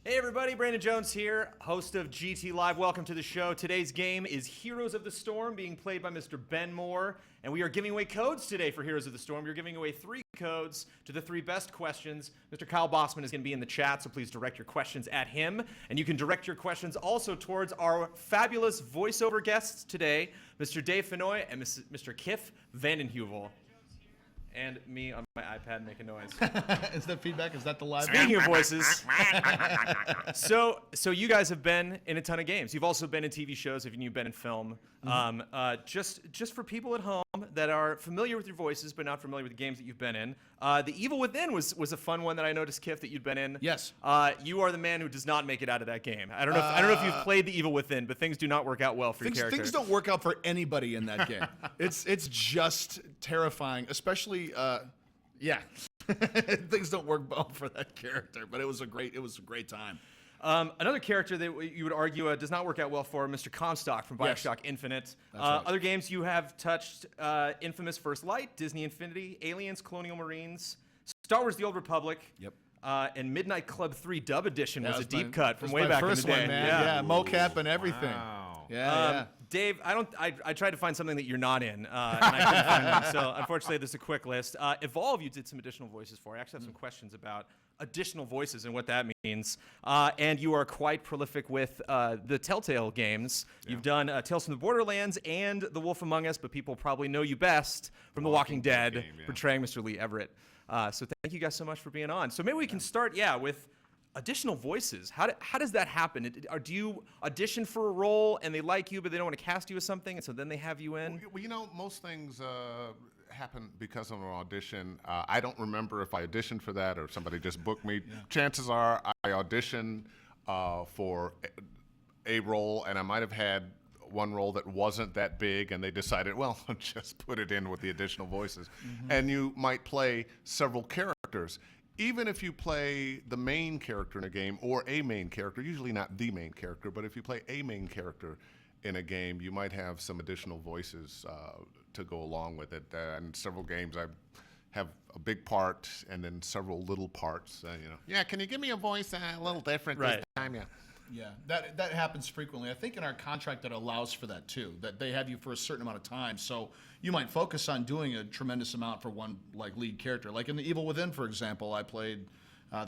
Hey everybody, Brandon Jones here, host of GT Live. Welcome to the show. Today's game is Heroes of the Storm, being played by Mr. Ben Moore, and we are giving away codes today for Heroes of the Storm. We're giving away 3 codes to the 3 best questions. Mr. Kyle Bosman is going to be in the chat, so please direct your questions at him, and you can direct your questions also towards our fabulous voiceover guests today, Mr. Dave Fennoy and Mr. Kiff VandenHeuvel. And me on my iPad making noise. Is that feedback? Is that the live? Speaking of voices, so you guys have been in a ton of games. You've also been in TV shows, you've been in film. Just for people at home that are familiar with your voices but not familiar with the games that you've been in, The Evil Within was a fun one that I noticed, Kiff, that you'd been in. Yes. You are the man who does not make it out of that game. I don't know if you've played The Evil Within, but things do not work out well for your character. Things don't work out for anybody in that game. It's just terrifying, especially things don't work well for that character. But it was a great time. Another character that you would argue does not work out well for, Mr. Comstock from Bioshock Infinite. Right. Other games you have touched, Infamous First Light, Disney Infinity, Aliens, Colonial Marines, Star Wars The Old Republic. Yep. And Midnight Club 3 Dub Edition was a deep cut from way my back in the first day. one, man. Yeah, mocap and everything. Wow. Yeah. Dave, I tried to find something that you're not in, and I couldn't find one. So unfortunately, this is a quick list. Evolve, you did some additional voices for. I actually have some questions about additional voices and what that means. And you are quite prolific with the Telltale games. Yeah. You've done Tales from the Borderlands and The Wolf Among Us, but people probably know you best from The Walking Dead, portraying Mr. Lee Everett. So thank you guys so much for being on. So maybe we can start, with additional voices. How does that happen? Do you audition for a role and they like you, but they don't want to cast you as something, and so then they have you in? Well, most things happen because of an audition. I don't remember if I auditioned for that or if somebody just booked me. Yeah. Chances are I auditioned for a role, and I might have had one role that wasn't that big, and they decided, well, just put it in with the additional voices. Mm-hmm. And you might play several characters. Even if you play the main character in a game, or a main character, usually not the main character, but if you play a main character in a game, you might have some additional voices to go along with it. And several games I have a big part and then several little parts. Yeah, can you give me a voice a little different this time? Yeah, that happens frequently. I think in our contract that allows for that too, that they have you for a certain amount of time. So you might focus on doing a tremendous amount for one lead character. Like in The Evil Within, for example, I played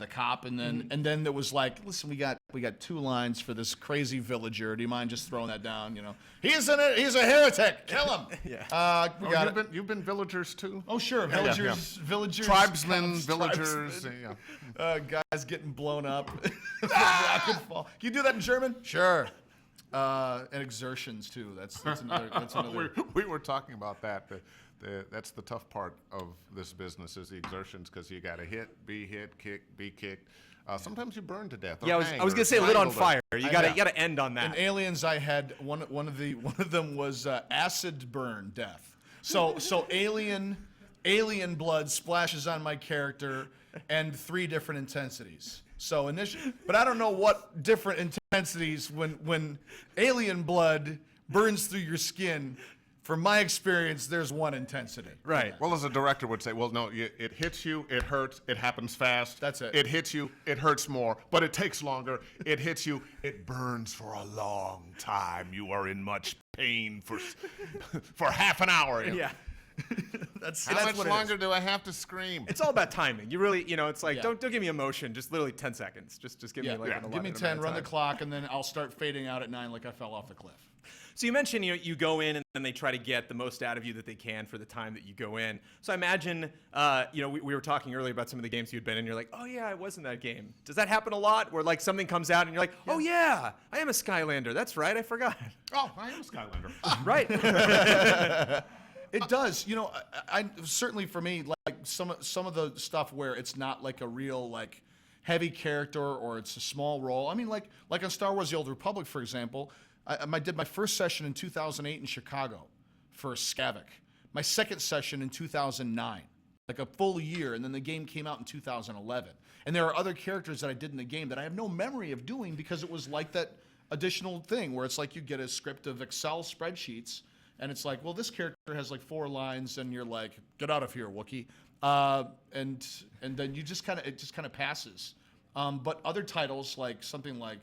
the cop, and then there was listen, we got 2 lines for this crazy villager. Do you mind just throwing that down? He's a heretic. Kill him. Yeah. You've been villagers too. Oh sure, villagers, tribesmen, villagers. Guys getting blown up. Rocket fall. Can you do that in German? Sure. And exertions too. That's another. We were talking about that. That's the tough part of this business is the exertions, because you got to hit, be hit, kick, be kicked. Sometimes you burn to death. Yeah, I was gonna say lit on fire. You got to end on that. In Aliens, I had one of them was acid burn death. So alien blood splashes on my character, and 3 different intensities. So but I don't know what different intensities when alien blood burns through your skin. From my experience, there's one intensity. Right. Well, as a director would say, well, no, it hits you, it hurts, it happens fast. That's it. It hits you, it hurts more, but it takes longer. It hits you, it burns for a long time. You are in much pain for half an hour. Yeah. How much longer do I have to scream? It's all about timing. You really, it's like, don't give me emotion. Just literally 10 seconds. Just give me give me 10, run the clock, and then I'll start fading out at 9 like I fell off the cliff. So you mentioned you go in and then they try to get the most out of you that they can for the time that you go in. So I imagine, we were talking earlier about some of the games you'd been in. You're like, oh yeah, I was in that game. Does that happen a lot? Where something comes out and you're like, oh yeah, I am a Skylander. That's right, I forgot. Oh, I am a Skylander. Right. It does. I certainly for me, some of the stuff where it's not like a real heavy character or it's a small role. I mean, like on Star Wars: The Old Republic, for example. I did my first session in 2008 in Chicago for Skavik. My second session in 2009, a full year, and then the game came out in 2011. And there are other characters that I did in the game that I have no memory of doing because it was like that additional thing where it's like you get a script of Excel spreadsheets, and it's like, well, this character has 4 lines, and you're like, get out of here, Wookiee. And then it just kind of passes. But other titles, like something like,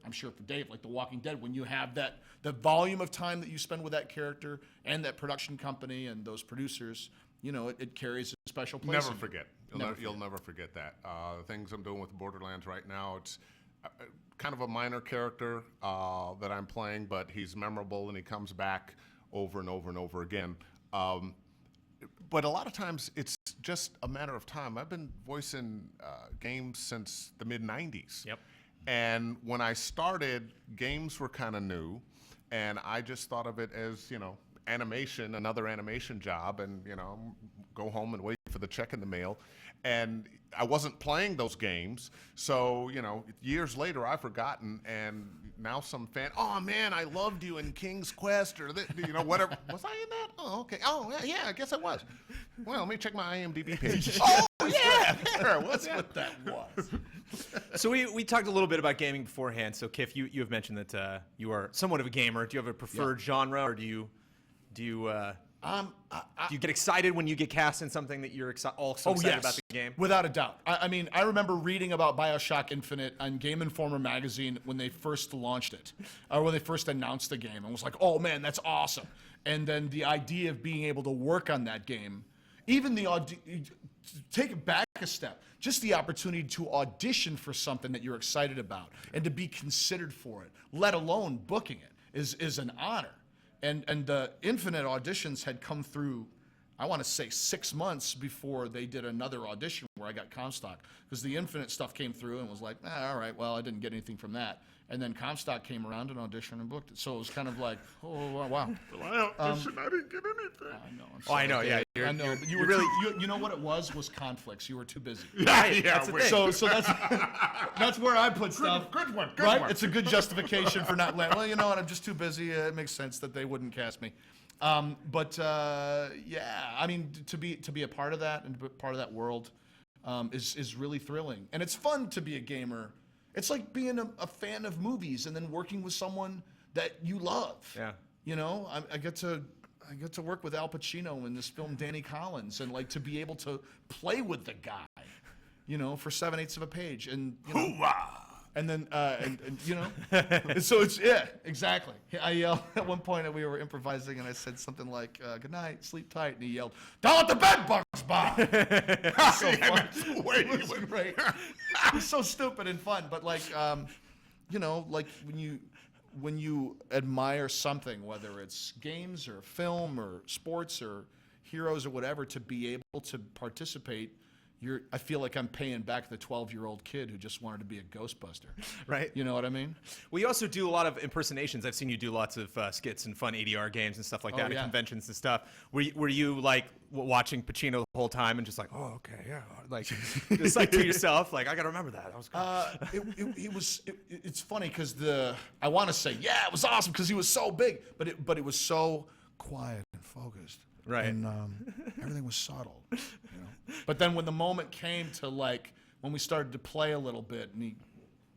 I'm sure for Dave, like The Walking Dead, when you have the volume of time that you spend with that character and that production company and those producers, it carries a special place. Never forget. You'll never forget that. The things I'm doing with Borderlands right now, it's kind of a minor character that I'm playing, but he's memorable and he comes back over and over and over again. But a lot of times it's just a matter of time. I've been voicing games since the mid-'90s. Yep. And when I started, games were kind of new, and I just thought of it as, animation, another animation job, and, go home and wait for the check in the mail. And I wasn't playing those games, so, years later I've forgotten, and now some fan, oh man, I loved you in King's Quest, or, whatever. Was I in that? Oh, okay. Oh, yeah, I guess I was. Well, let me check my IMDb page. Oh, yeah, there, what's what that was. So we talked a little bit about gaming beforehand. So Kiff, you have mentioned that you are somewhat of a gamer. Do you have a preferred genre, or do you get excited when you get cast in something that you're also excited about the game? Without a doubt. I mean, I remember reading about BioShock Infinite on Game Informer magazine when they first launched it, or when they first announced the game, and was like, oh man, that's awesome. And then the idea of being able to work on that game, even take it back a step, just the opportunity to audition for something that you're excited about and to be considered for it, let alone booking it, is an honor. And the Infinite auditions had come through, I want to say 6 months before they did another audition where I got Comstock, because the Infinite stuff came through and was like, all right, well, I didn't get anything from that. And then Comstock came around and auditioned and booked it. So it was kind of like, oh, wow. Well, I auditioned, I didn't get anything. I know. I'm Oh, I know, sorry, yeah. I know, but you were really, you know what it was conflicts. You were too busy. right, Yeah, that's the wait. thing. So that's where I put stuff. Good one. Right? It's a good justification for not letting. Well, you know what? I'm just too busy. It makes sense that they wouldn't cast me. Yeah, I mean, to be a part of that and be part of that world is really thrilling, and it's fun to be a gamer. It's like being a fan of movies and then working with someone that you love. Yeah. I get to work with Al Pacino in this film Danny Collins, and like to be able to play with the guy, for 7/8 of a page, and and then and so it's exactly. I yelled at one point, we were improvising, and I said something like "Good night, sleep tight," and he yelled, "Don't let the bed bugs by." So fun. It was great. It was so stupid and fun, but like like when you admire something, whether it's games or film or sports or heroes or whatever, to be able to participate, I feel like I'm paying back the 12-year-old kid who just wanted to be a Ghostbuster. Right. You know what I mean? We also do a lot of impersonations. I've seen you do lots of skits and fun ADR games and stuff like that at conventions and stuff. Were you like watching Pacino the whole time and just like, oh, okay, yeah, like just like to yourself, like I gotta remember that. That was good. It's funny because I want to say it was awesome because he was so big, but it was so quiet and focused. Right. And everything was subtle. But then when the moment came to like when we started to play a little bit and he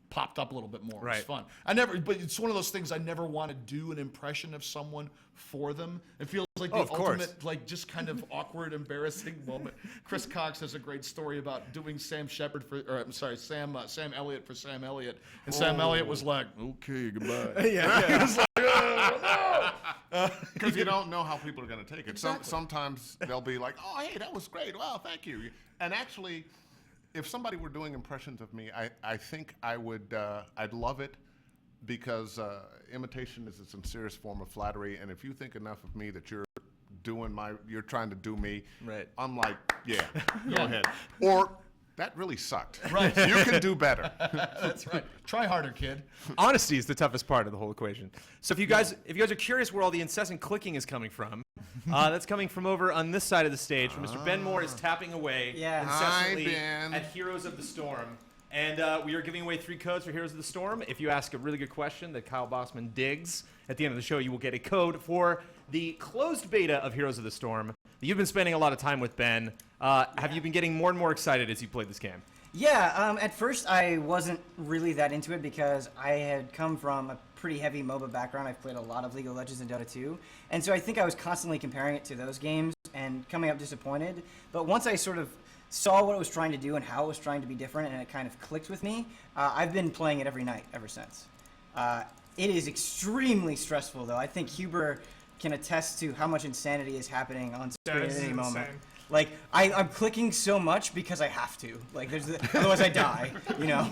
popped up a little bit more, it was fun. But it's one of those things I never want to do an impression of someone for them. It feels like the ultimate, like just kind of awkward, embarrassing moment. Chris Cox has a great story about doing Sam Elliott for Sam Elliott, and Sam Elliott was like, "Okay, goodbye." Yeah. He was like, "Oh, no." Because you don't know how people are going to take it. Sometimes they'll be like, oh, hey, that was great. Wow, thank you. And actually, if somebody were doing impressions of me, I think I'd love it, because imitation is a sincerest form of flattery. And if you think enough of me that you're trying to do me, right. I'm like, go ahead. Or, that really sucked. Right. You can do better. That's right. Try harder, kid. Honesty is the toughest part of the whole equation. So if you guys are curious where all the incessant clicking is coming from, that's coming from over on this side of the stage. Where Mr. Ben Moore is tapping away incessantly Hi, Ben. at Heroes of the Storm. And we are giving away 3 codes for Heroes of the Storm. If you ask a really good question that Kyle Bosman digs, at the end of the show, you will get a code for the closed beta of Heroes of the Storm that you've been spending a lot of time with, Ben. Have you been getting more and more excited as you played this game? Yeah, at first I wasn't really that into it because I had come from a pretty heavy MOBA background. I've played a lot of League of Legends and Dota 2. And so I think I was constantly comparing it to those games. and coming up disappointed. But once I sort of saw what it was trying to do and how it was trying to be different, and it kind of clicked with me, I've been playing it every night ever since. It is extremely stressful, though. I think Huber can attest to how much insanity is happening on screen at any moment. Like, I'm clicking so much because I have to. Like, otherwise I die, you know?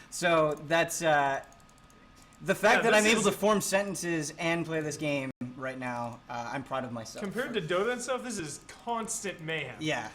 So that's, the fact that I'm able to form sentences and play this game right now, I'm proud of myself. Compared to Dota and stuff, this is constant mayhem. Yeah.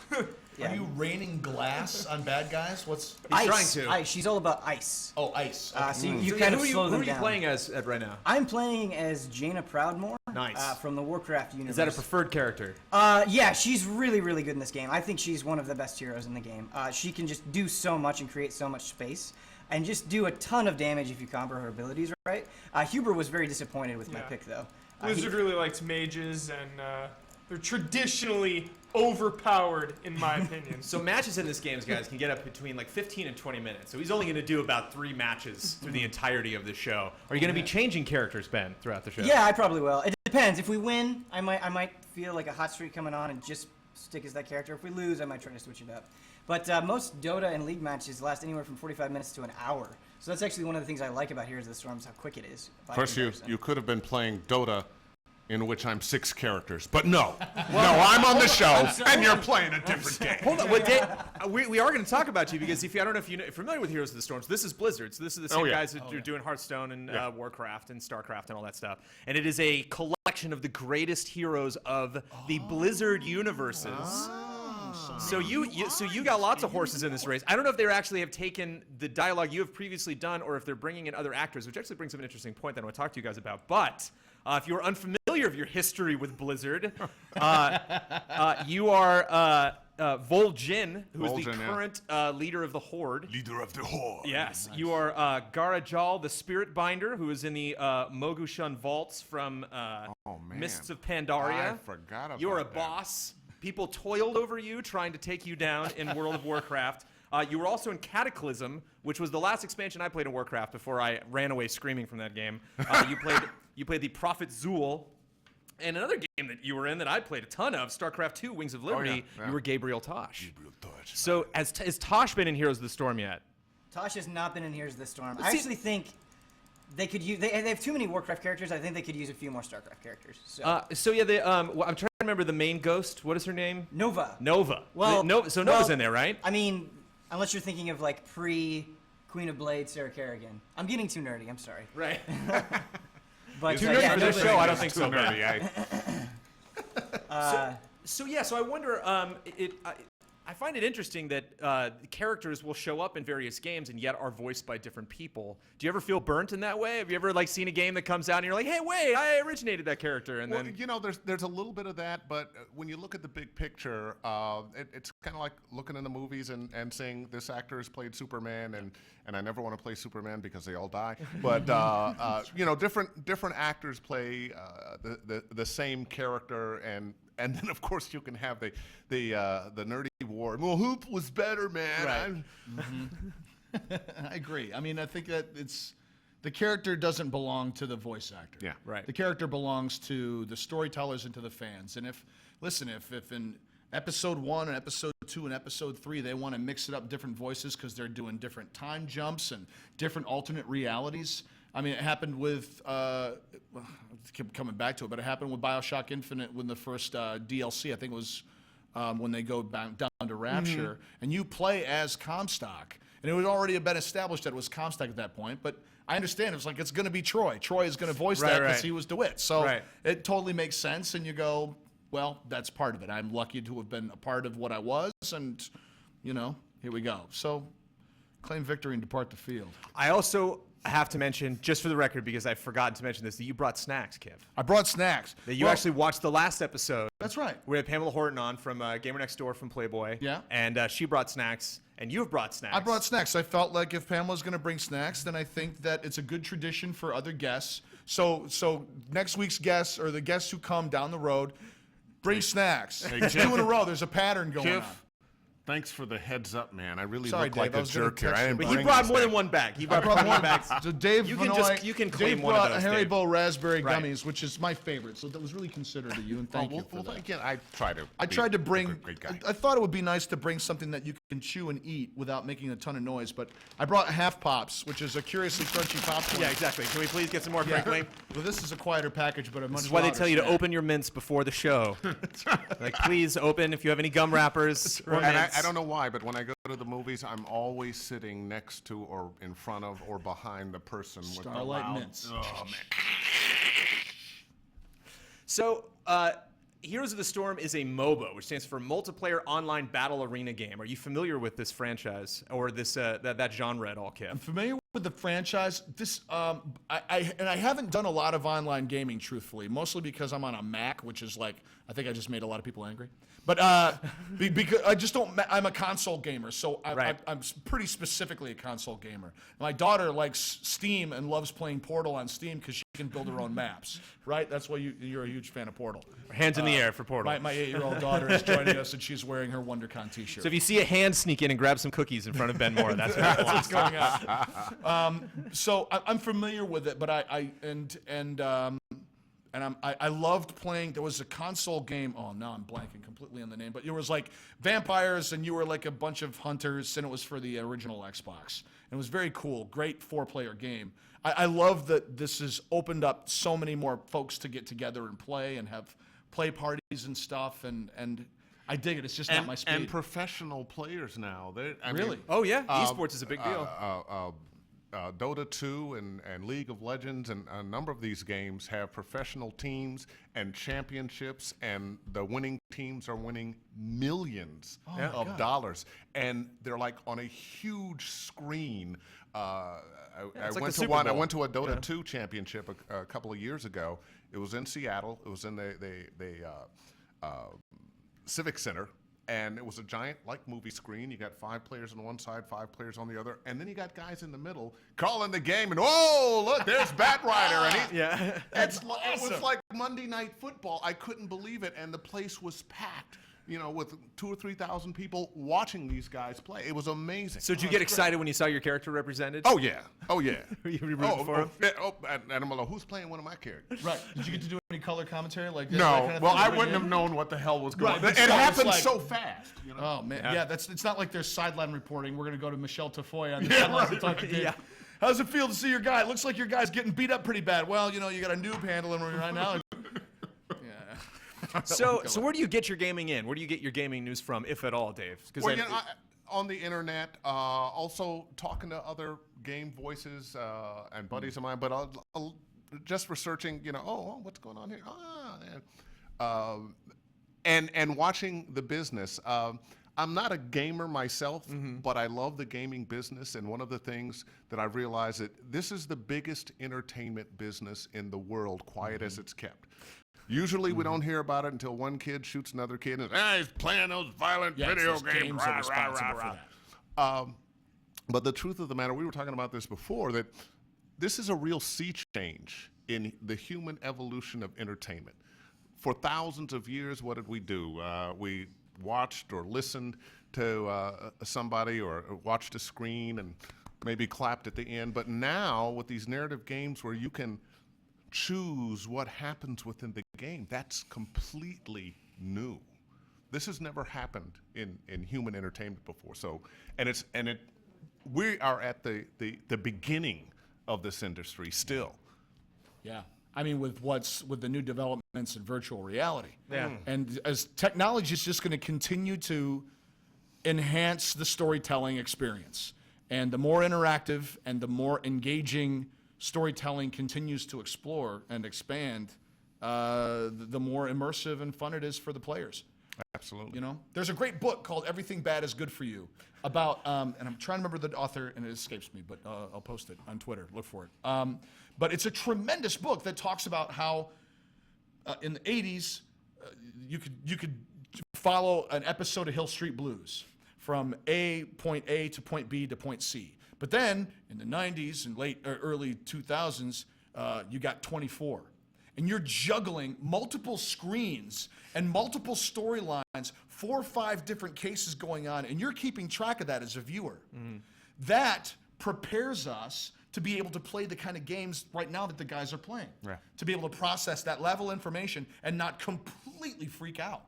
Are you raining glass on bad guys? What's He's Ice. trying to. Ice. She's all about ice. Oh, ice. So you kind of slow them who are you down. playing as right now? I'm playing as Jaina Proudmoore. Nice. From the Warcraft universe. Is that a preferred character? Yeah, she's really, really good in this game. I think she's one of the best heroes in the game. She can just do so much and create so much space, and just do a ton of damage if you combo her abilities right. Huber was very disappointed with my pick, though. Blizzard really likes mages, and they're traditionally overpowered, in my opinion. So matches in this game, guys, can get up between like 15 and 20 minutes. So he's only going to do about 3 matches through the entirety of the show. Are you going to be changing characters, Ben, throughout the show? Yeah, I probably will. It depends. If we win, I might feel like a hot streak coming on and just stick as that character. If we lose, I might try to switch it up. But most Dota and League matches last anywhere from 45 minutes to an hour. So that's actually one of the things I like about Heroes of the Storm is how quick it is. Of course, you could have been playing Dota, in which I'm 6 characters. But no. No, I'm on the show, and you're playing a different game. Hold on. Wait, Dave, we are going to talk about you because I don't know if you're familiar with Heroes of the Storms. This is Blizzard. So this is the same guys that are doing Hearthstone and Warcraft and Starcraft and all that stuff. And it is a collection of the greatest heroes of the Blizzard universes. So you got lots of horses in this race. I don't know if they actually have taken the dialogue you have previously done or if they're bringing in other actors, which actually brings up an interesting point that I want to talk to you guys about. But if you're unfamiliar of your history with Blizzard, you are Vol'jin, who is the current leader of the Horde. Leader of the Horde. Yes. Nice. You are Garajal, the Spirit Binder, who is in the Mogushun Vaults from Mists of Pandaria. I forgot about that. You're a boss. People toiled over you, trying to take you down in World of Warcraft. You were also in Cataclysm, which was the last expansion I played in Warcraft before I ran away screaming from that game. You played the Prophet Zool. And another game that you were in that I played a ton of, StarCraft 2, Wings of Liberty, you were Gabriel Tosh. So has Tosh been in Heroes of the Storm yet? Tosh has not been in Heroes of the Storm. I actually think they could use. They have too many Warcraft characters. I think they could use a few more StarCraft characters. So, I'm trying to remember the main ghost. What is her name? Nova. Well, Nova's in there, right? I mean, unless you're thinking of like pre-Queen of Blades, Sarah Kerrigan. I'm getting too nerdy. I'm sorry. Right. But too nerdy for this show. I don't think so. Nerdy, So I wonder. I find it interesting that characters will show up in various games and yet are voiced by different people. Do you ever feel burnt in that way? Have you ever seen a game that comes out and you're like, hey, wait, I originated that character, and well, then there's a little bit of that, but when you look at the big picture, it's kind of like looking in the movies and saying this actor has played Superman, and I never want to play Superman because they all die. But different actors play the same character, and then of course you can have the nerdy war. Well, who was better, man? Right. I agree. I mean, I think that the character doesn't belong to the voice actor. Yeah, right. The character belongs to the storytellers and to the fans. And if in episode 1 and episode 2 and episode 3 they want to mix it up different voices because they're doing different time jumps and different alternate realities. I mean, it happened with, I keep coming back to it, but it happened with BioShock Infinite when the first DLC, I think it was when they go down to Rapture, and you play as Comstock. And it would already have been established that it was Comstock at that point, but I understand. It's like, it's going to be Troy. Troy is going to voice that because he was DeWitt. So it totally makes sense, and you go, well, that's part of it. I'm lucky to have been a part of what I was, and, here we go. So claim victory and depart the field. I also have to mention, just for the record, because I've forgotten to mention this, that you brought snacks, Kiff. I brought snacks. That you actually watched the last episode. That's right. We had Pamela Horton on from Gamer Next Door from Playboy. Yeah. And she brought snacks, and you've brought snacks. I brought snacks. I felt like if Pamela's going to bring snacks, then I think that it's a good tradition for other guests. So next week's guests, or the guests who come down the road, bring snacks. 2 in a row. There's a pattern going on. Thanks for the heads up, man. I really Sorry, look like Dave, I a was gonna jerk here. text I you, didn't But but he bring brought this more thing. than one bag. He I brought brought more one. bags. So Dave You can Fennoy, you can Dave claim one of brought those, Dave. Haribo raspberry Right. gummies, which is my favorite. So that was really considerate of you, and thank you for that. Again, I try to. I be tried to a bring. great guy. I thought it would be nice to bring something that you can chew and eat without making a ton of noise. But I brought Half Pops, which is a curiously crunchy popcorn. Yeah, exactly. Can we please get some more, frankly? Well, this is a quieter package, but a much. This is why they louder tell you to snack. open your mints before the show. Like, please open if you have any gum wrappers or And mints. I don't know why, but when I go to the movies, I'm always sitting next to or in front of or behind the person with the Starlight loud. Mints. Oh man. So, Heroes of the Storm is a MOBA, which stands for Multiplayer Online Battle Arena Game. Are you familiar with this franchise or this that genre at all, Kiff? I'm familiar with the franchise. This I haven't done a lot of online gaming, truthfully, mostly because I'm on a Mac, which is like I think I just made a lot of people angry. But because I just don't, I'm a console gamer, so Right. I'm pretty specifically a console gamer. My daughter likes Steam and loves playing Portal on Steam because she can build her own maps. Right? That's why you're a huge fan of Portal. Hands in the air for Portal. My 8-year-old daughter is joining us, and she's wearing her WonderCon T-shirt. So if you see a hand sneak in and grab some cookies in front of Ben Moore, that's what What's going on? So I'm familiar with it, but I loved playing. There was a console game. Oh, now I'm blanking completely on the name, but it was like vampires, and you were like a bunch of hunters, and it was for the original Xbox. And it was very cool, great 4-player game. I love that this has opened up so many more folks to get together and play and have play parties and stuff, and I dig it. It's just not my speed. And professional players now. Really? Oh yeah, esports is a big deal. Dota 2 and League of Legends and a number of these games have professional teams and championships, and the winning teams are winning millions of dollars, and they're like on a huge screen. I it's like went the to Super one. I Bowl. went to a Dota 2 championship a couple of years ago. It was in Seattle. It was in the Civic Center. And it was a giant, like, movie screen. You got 5 players on one side, 5 players on the other, and then you got guys in the middle calling the game. And oh, look, there's Bat Rider, and he, Yeah. it was like Monday Night Football. I couldn't believe it, and the place was packed. You know, with 2,000 or 3,000 people watching these guys play. It was amazing. So did you get excited when you saw your character represented? Oh yeah, oh yeah. Were you rooting for him? And I'm like, who's playing one of my characters? Right. Did you get to do any color commentary? Like that No, kind of well, thing? I wouldn't have known what the hell was going on. Right, It this guy was happened like- so fast. You know? Oh man, yeah. It's not like there's sideline reporting. We're gonna go to Michelle Tafoya on the sidelines and talk to Dave. Yeah. How's it feel to see your guy? It looks like your guy's getting beat up pretty bad. Well, you know, you got a noob handling him right now. So where do you get your gaming in? Where do you get your gaming news from, if at all, Dave? Because Well, on the internet, also talking to other game voices and buddies of mine, but I'll just researching, you know, what's going on here? And watching the business. I'm not a gamer myself, but I love the gaming business. And one of the things that I've realized that this is the biggest entertainment business in the world, quiet as it's kept. Usually we don't hear about it until one kid shoots another kid and he's playing those violent video games. are responsible for that. But the truth of the matter, we were talking about this before, that this is a real sea change in the human evolution of entertainment. For thousands of years, what did we do? We watched or listened to somebody or watched a screen and maybe clapped at the end. But now with these narrative games where you can choose what happens within the game, that's completely new. This has never happened in human entertainment before. So, we are at the beginning of this industry still. Yeah. I mean, with the new developments in virtual reality. Yeah. And as technology is just going to continue to enhance the storytelling experience. And the more interactive and the more engaging storytelling continues to explore and expand, the more immersive and fun it is for the players. Absolutely. You know, there's a great book called "Everything Bad Is Good for You" about, and I'm trying to remember the author, and it escapes me, but I'll post it on Twitter. Look for it. But it's a tremendous book that talks about how in the '80s you could follow an episode of Hill Street Blues from point A to point B to point C. But then in the '90s and early 2000s, you got 24. and you're juggling multiple screens and multiple storylines, 4 or 5 different cases going on, and you're keeping track of that as a viewer. That prepares us to be able to play the kind of games right now that the guys are playing. Yeah. To be able to process that level of information and not completely freak out.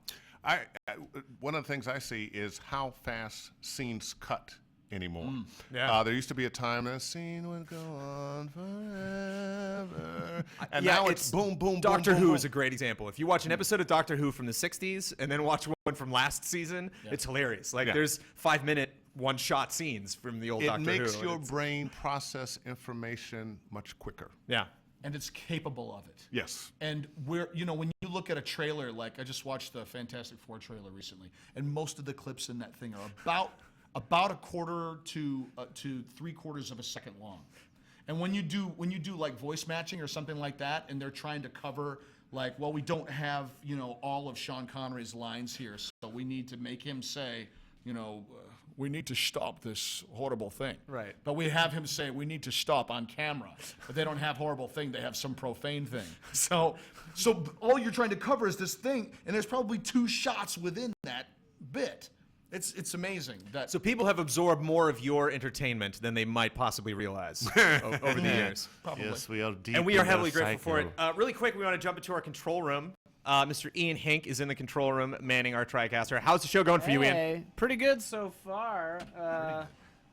One of the things I see is how fast scenes cut anymore. Yeah. There used to be a time that scene would go on forever, and Yeah, now it's boom, boom, Doctor boom, Who boom, is a great example. If you watch an episode of Doctor Who from the 60s and then watch one from last season, it's hilarious. Like there's 5-minute one-shot scenes from the old It Doctor Who. makes your It's- brain process information much quicker. Yeah. And it's capable of it. Yes. And when you look at a trailer, like I just watched the Fantastic Four trailer recently, and most of the clips in that thing are about a quarter to 3/4 of a second long. And when you do like voice matching or something like that, and they're trying to cover like, well, we don't have all of Sean Connery's lines here, so we need to make him say, we need to stop this horrible thing. Right. But we have him say, we need to stop on camera. But they don't have horrible thing, they have some profane thing. So all you're trying to cover is this thing, and there's probably 2 shots within that bit. It's amazing. So people have absorbed more of your entertainment than they might possibly realize over the years. Probably. Yes, we are deep. And we are in the heavily grateful for it. cycle. Really quick, we want to jump into our control room. Mr. Ian Hink is in the control room manning our TriCaster. How's the show going for you, Ian? Hey, pretty good so far.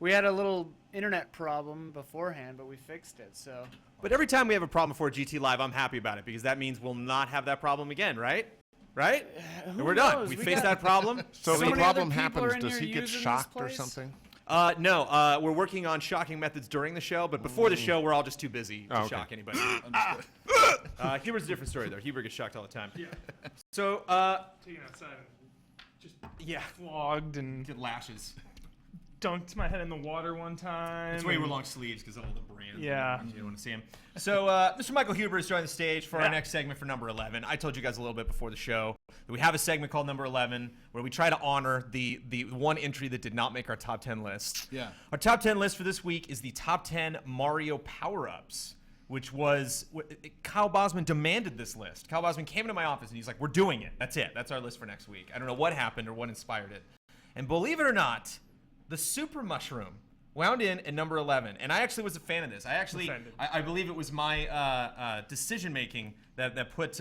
We had a little internet problem beforehand, but we fixed it. So But every time we have a problem before GT Live, I'm happy about it because that means we'll not have that problem again, right? Right? And we're done. knows? We We faced got- that problem. So if So the many other problem people are happens, in does here he get using this shocked or place? something? No, we're working on shocking methods during the show, but before the show, we're all just too busy to Oh, okay. shock anybody. Huber's a different story, though. Huber gets shocked all the time. Yeah. So, Taken outside and just yeah, flogged and get lashes. dunked my head in the water one time. That's why you wear and- long sleeves because of all the brands. Yeah. You don't want to see him. So, Mr. Michael Huber is joining the stage for our Yeah. next segment for number 11. I told you guys a little bit before the show that we have a segment called number 11 where we try to honor the one entry that did not make our top 10 list. Yeah. Our top 10 list for this week is the top 10 Mario power-ups, which was Kyle Bosman demanded this list. Kyle Bosman came into my office and he's like, "We're doing it. That's it. That's our list for next week." I don't know what happened or what inspired it. And believe it or not, the Super Mushroom wound in at number 11. And I actually was a fan of this. Offended. I believe it was my decision making that put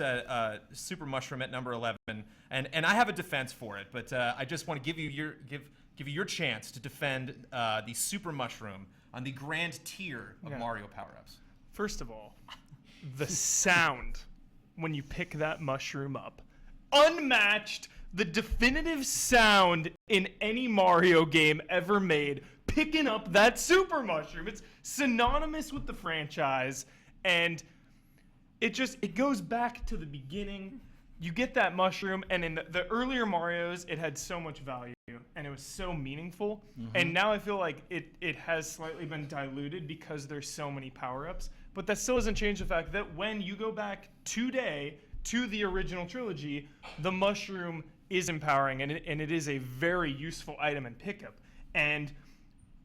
Super Mushroom at number 11. And I have a defense for it, but I just want to give you your chance to defend the Super Mushroom on the grand tier of Yeah. Mario power-ups. First of all, the sound when you pick that mushroom up, unmatched, the definitive sound in any Mario game ever made, picking up that super mushroom. It's synonymous with the franchise, and it goes back to the beginning. You get that mushroom, and in the earlier Marios, it had so much value, and it was so meaningful. And now I feel like it has slightly been diluted because there's so many power-ups. But that still doesn't change the fact that when you go back today to the original trilogy, the mushroom is empowering, and it is a very useful item and pickup. And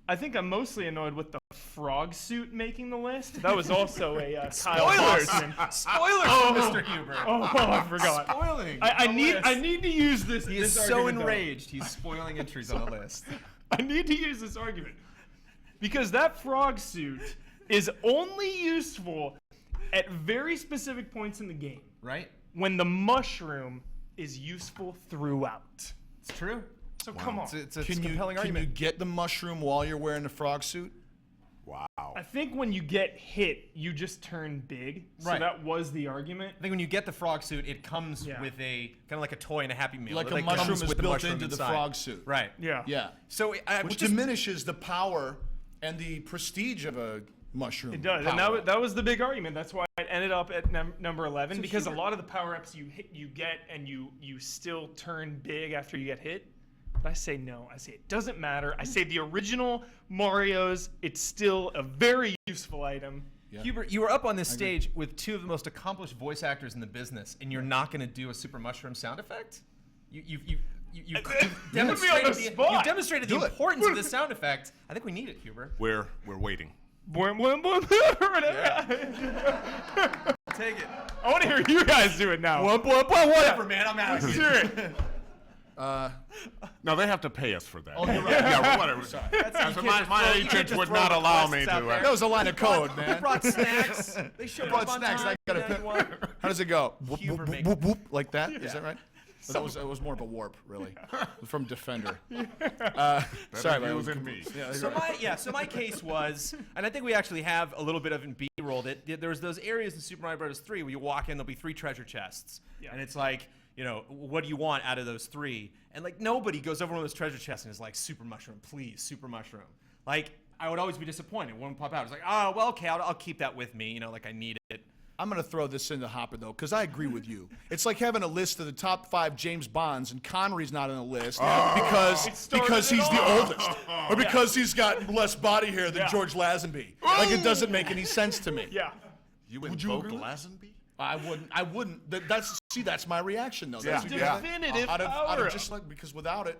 I think I'm mostly annoyed with the frog suit making the list. That was also a Kyle Bosman. Spoilers for Mr. Huber. Oh, I forgot. Spoiling. I the need to use this. He is this so argument, though. enraged. He's spoiling entries on the list. I need to use this argument because that frog suit is only useful at very specific points in the game Right? when the mushroom is useful throughout. It's true. So come on. It's a Can you compelling argument. get the mushroom while you're wearing the frog suit? Wow. I think when you get hit, you just turn big. So Right. that was the argument. I think when you get the frog suit, it comes Yeah. with a kind of like a toy and a Happy Meal. Like It a comes mushroom is with the built mushroom into the inside. frog suit. Right. Yeah. Yeah. So Which diminishes the power and the prestige of a mushroom. It does, and that was the big argument. That's why it ended up at number 11 because a lot of the power-ups you get and you still turn big after you get hit. But I say no. I say it doesn't matter. I say the original Mario's, it's still a very useful item. Yeah. Hubert, you were up on this stage with two of the most accomplished voice actors in the business, and you're not going to do a Super Mushroom sound effect? You've demonstrated on the spot. you've demonstrated the Do it. importance of this sound effect. I think we need it, Hubert. We're waiting. take it. I want to hear you guys do it now. Whatever, man. I'm out. Let's hear it. No, they have to pay us for that. Oh, you're right. Yeah, whatever. That's My agent would not allow me to. That was a line of code, man. Brought snacks. They showed Brought up on snacks. time. I gotta pick. How does it go? Whoop, Huber whoop, make- whoop, whoop, like that? Is that right? That was more of a warp, really, from Defender. Sorry, Better man. you than me. Yeah, So my case was, and I think we actually have a little bit of in B-rolled it. There was those areas in Super Mario Bros. 3 where you walk in, there'll be 3 treasure chests, and it's like, you know, what do you want out of those 3? And like nobody goes over one of those treasure chests and is like, super mushroom, please, super mushroom. Like I would always be disappointed when it would pop out. It's like, oh well, okay, I'll keep that with me. You know, like I need it. I'm going to throw this in the hopper, though, because I agree with you. It's like having a list of the top 5 James Bonds, and Connery's not on the list because he's the oldest, or because he's got less body hair than George Lazenby. Like, it doesn't make any sense to me. Yeah. You Would you invoke agree with Lazenby? I wouldn't. That's my reaction, though. Yeah. That's Definitive out of power-up. just like, because without it,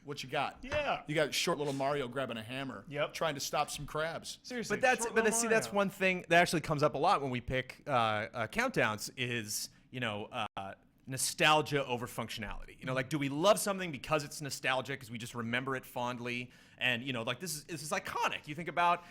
what you got? Yeah. You got short little Mario grabbing a hammer, Trying to stop some crabs. Seriously. But see, that's one thing that actually comes up a lot when we pick countdowns is, you know, nostalgia over functionality. You know, like, do we love something because it's nostalgic, because we just remember it fondly? And, you know, like, this is iconic. You think about,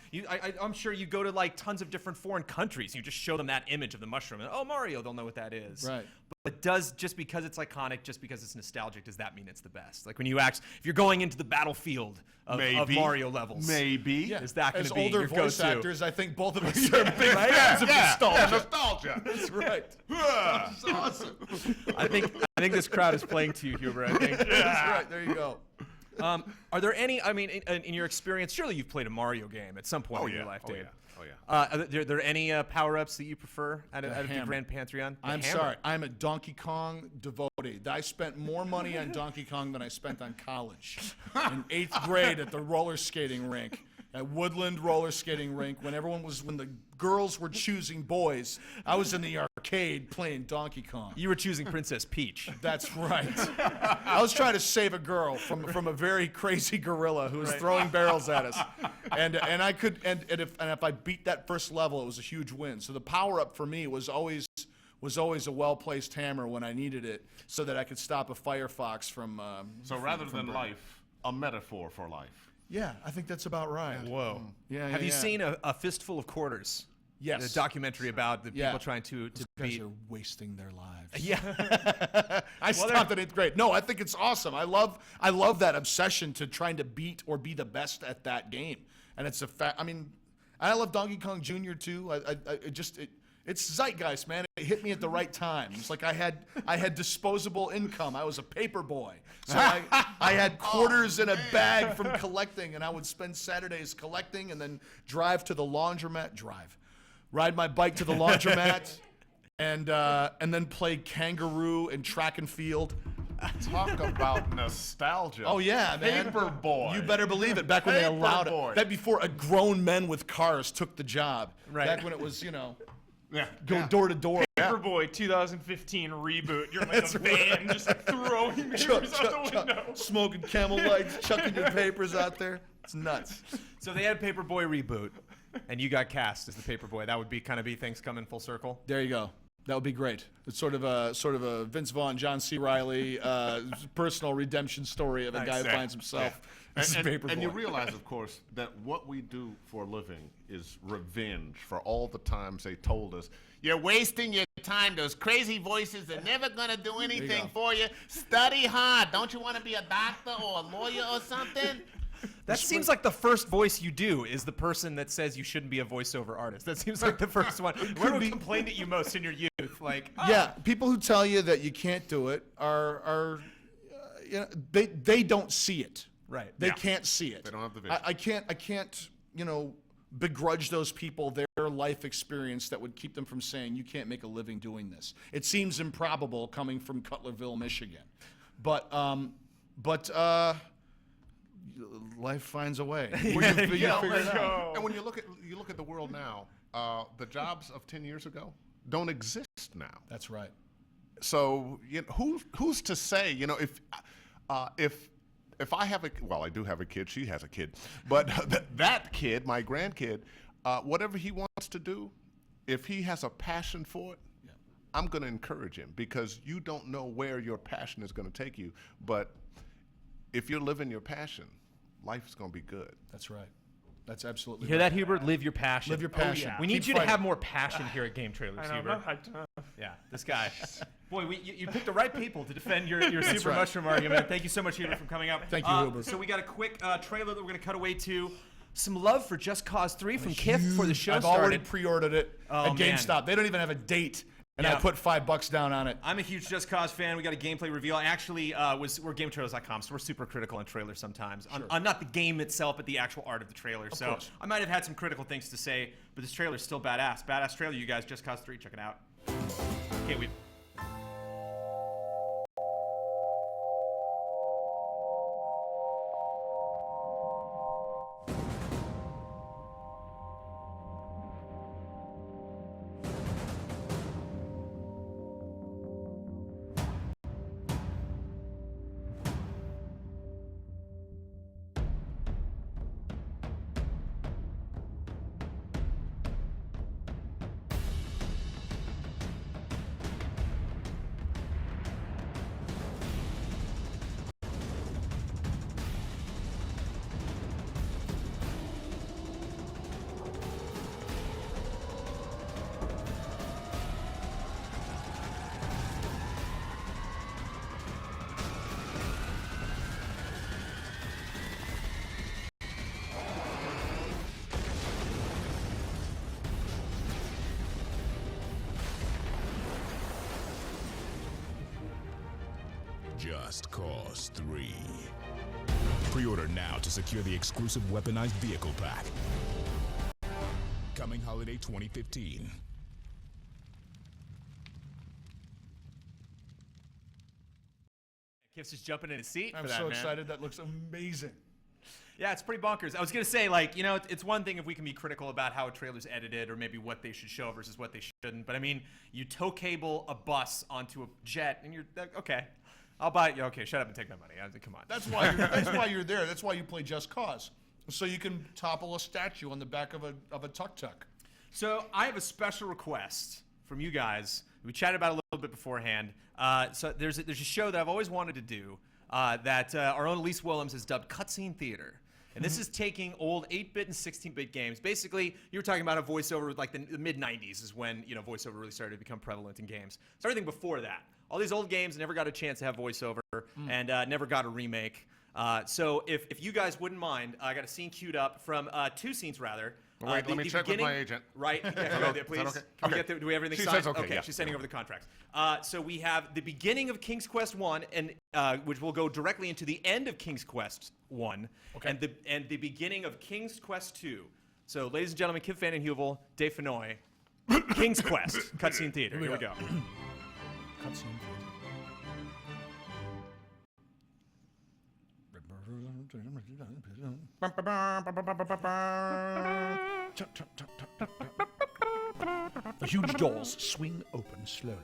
I'm sure you go to, like, tons of different foreign countries. You just show them that image of the mushroom. And, oh, Mario, they'll know what that is. Right. But does, just because it's iconic, just because it's nostalgic, does that mean it's the best? Like, when you if you're going into the battlefield of Mario levels. Maybe. Yeah. Is that going As to be older your voice go-to? actors, I think both of us are big fans of Yeah, nostalgia. nostalgia. That's right. That's awesome. I think this crowd is playing to you, Huber. I think. That's right. There you go. Are there any? I mean, in your experience, surely you've played a Mario game at some point in your life, Dave. Oh yeah. Are there any power-ups that you prefer out of the hammer. Grand Pantheon? The I'm hammer. sorry. I'm a Donkey Kong devotee. I spent more money on Donkey Kong than I spent on college. In 8th grade at the roller skating rink, at Woodland roller skating rink, when the girls were choosing boys, I was in the arcade playing Donkey Kong. You were choosing Princess Peach. That's right. I was trying to save a girl from a very crazy gorilla who was throwing barrels at us, and if I beat that first level, it was a huge win. So the power up for me was always a well-placed hammer when I needed it, so that I could stop a Firefox from. So rather than burning. life, a metaphor for life. Yeah, I think that's about right. Whoa. Yeah. Have you seen a Fistful of Quarters? Yes. The documentary about the people trying to Guys beat. are wasting their lives. Yeah. I stopped at 8th grade. No, I think it's awesome. I love that obsession to trying to beat or be the best at that game. And it's a fact. I mean, I love Donkey Kong Jr. too. It's zeitgeist, man. It hit me at the right time. It's like I had disposable income. I was a paper boy. So I had quarters in a bag from collecting, and I would spend Saturdays collecting and then drive to the laundromat. Ride my bike to the laundromat and then play kangaroo and track and field. Talk about nostalgia. Oh yeah, man. Paperboy. You better believe it. Back when they allowed Paperboy. it. That before grown men with cars took the job. Right. Back when it was, you know, Yeah. go door to door. Paperboy 2015 reboot. You're in like a van just like throwing papers out the window. Smoking Camel Lights, chucking your papers out there. It's nuts. So they had Paperboy reboot, and you got cast as the Paperboy. That would be kind of things coming full circle. There you go. That would be great. It's sort of a Vince Vaughn, John C. Reilly personal redemption story of a guy who finds himself as a Paperboy. And you realize, of course, that what we do for a living is revenge for all the times they told us, you're wasting your time. Those crazy voices are never going to do anything for you. Study hard. Don't you want to be a doctor or a lawyer or something? That seems like the first voice you do is the person that says you shouldn't be a voiceover artist. That seems like the first one. Where would complained at you most in your youth? Like, Yeah, people who tell you that you can't do it are you know, they don't see it. Right. They can't see it. They don't have the vision. I can't, you know, begrudge those people their life experience that would keep them from saying you can't make a living doing this. It seems improbable coming from Cutlerville, Michigan, but life finds a way. You figure it out. And when you look at the world now, the jobs of 10 years ago don't exist now. That's right. So you know, who's to say? You know, if I have I do have a kid. She has a kid, but that kid, my grandkid, whatever he wants to do if he has a passion for it, I'm going to encourage him, because you don't know where your passion is going to take you. But if you're living your passion, life's going to be good. That's right. That's absolutely You hear right. that, Hubert? Live your passion. Live your passion. yeah. We Keep need you to fighting. have more passion here at Game Trailers, I know, Hubert. I'm not hyped enough. Yeah, this guy. Boy, you picked the right people to defend your super right. mushroom argument. Thank you so much, Hubert, for coming up. Thank you, Hubert. So we got a quick trailer that we're going to cut away to. Some love for Just Cause 3 from Kiff before the show I've started. already pre-ordered it at man. GameStop. They don't even have a date, and I Yeah. put $5 down on it. I'm a huge Just Cause fan. We got a gameplay reveal. I actually we're GameTrailers.com, so we're super critical on trailers sometimes. On not the game itself, but the actual art of the trailer. So course. I might have had some critical things to say, but this trailer's still badass. Badass trailer, you guys. Just Cause 3, check it out. Can't wait. Just Cause 3. Pre-order now to secure the exclusive weaponized vehicle pack. Coming holiday 2015. Kiff's just jumping in his seat I'm for that, so man. excited. That looks amazing. Yeah, it's pretty bonkers. I was going to say, like, you know, it's one thing if we can be critical about how a trailer's edited or maybe what they should show versus what they shouldn't. But, I mean, you tow cable a bus onto a jet and you're, okay, I'll buy it. Okay, shut up and take my money. Come on. That's why you're there. That's why you play Just Cause, so you can topple a statue on the back of a tuk-tuk. So I have a special request from you guys. We chatted about it a little bit beforehand. So there's a show that I've always wanted to do that our own Elise Willems has dubbed Cutscene Theater. And this is taking old 8-bit and 16-bit games. Basically, you were talking about a voiceover, like the mid-90s is when, you know, voiceover really started to become prevalent in games. So everything before that. All these old games never got a chance to have voiceover and never got a remake. So if you guys wouldn't mind, I got a scene queued up from 2 scenes, rather. Wait, let me check with my agent. Right, yeah, Hello? please. Is that okay? Can we Okay. get do we have everything She signed? says okay, yeah. She's sending over the contracts. So we have the beginning of King's Quest 1, and which will go directly into the end of King's Quest 1, and the beginning of King's Quest 2. So, ladies and gentlemen, Kiff, VandenHeuvel, Dave Fennoy, King's Quest, Cutscene Theater. Here we go. Cutscene. The huge doors swing open slowly.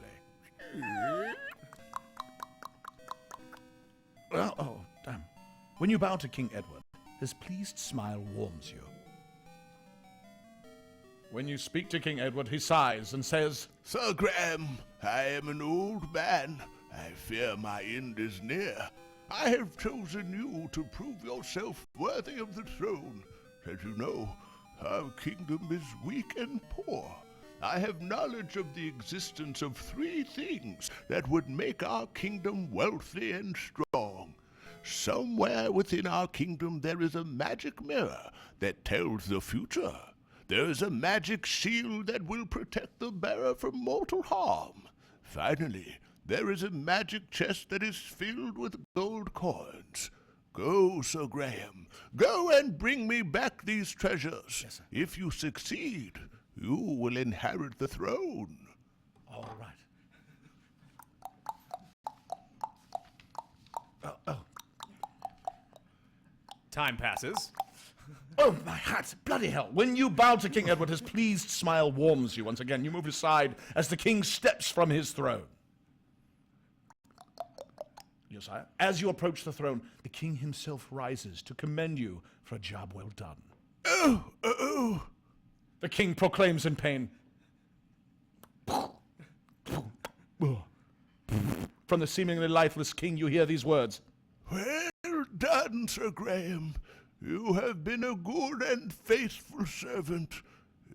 Well, oh, damn. When you bow to King Edward, his pleased smile warms you. When you speak to King Edward, he sighs and says, Sir Graham, I am an old man. I fear my end is near. I have chosen you to prove yourself worthy of the throne. As you know, our kingdom is weak and poor. I have knowledge of the existence of 3 things that would make our kingdom wealthy and strong. Somewhere within our kingdom there is a magic mirror that tells the future. There is a magic shield that will protect the bearer from mortal harm. Finally, there is a magic chest that is filled with gold coins. Go, Sir Graham. Go and bring me back these treasures. Yes, sir. If you succeed, you will inherit the throne. all right. Time passes. Oh, my hat! Bloody hell! When you bow to King Edward, his pleased smile warms you. Once again, you move aside as the king steps from his throne. Yes, sire. As you approach the throne, the king himself rises to commend you for a job well done. Oh. The king proclaims in pain, From the seemingly lifeless king, you hear these words. Well done, Sir Graham. You have been a good and faithful servant.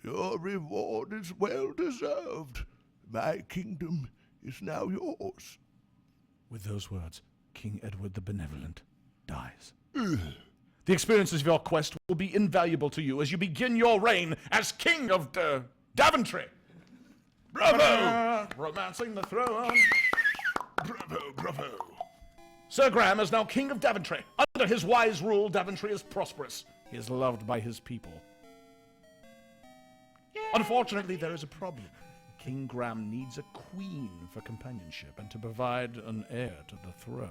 Your reward is well deserved. My kingdom is now yours. With those words, King Edward the Benevolent dies. The experiences of your quest will be invaluable to you as you begin your reign as King of Daventry. Bravo! Romancing the throne. Bravo, bravo. Sir Graham is now King of Daventry. Under his wise rule, Daventry is prosperous. He is loved by his people. Unfortunately, there is a problem. King Graham needs a queen for companionship and to provide an heir to the throne.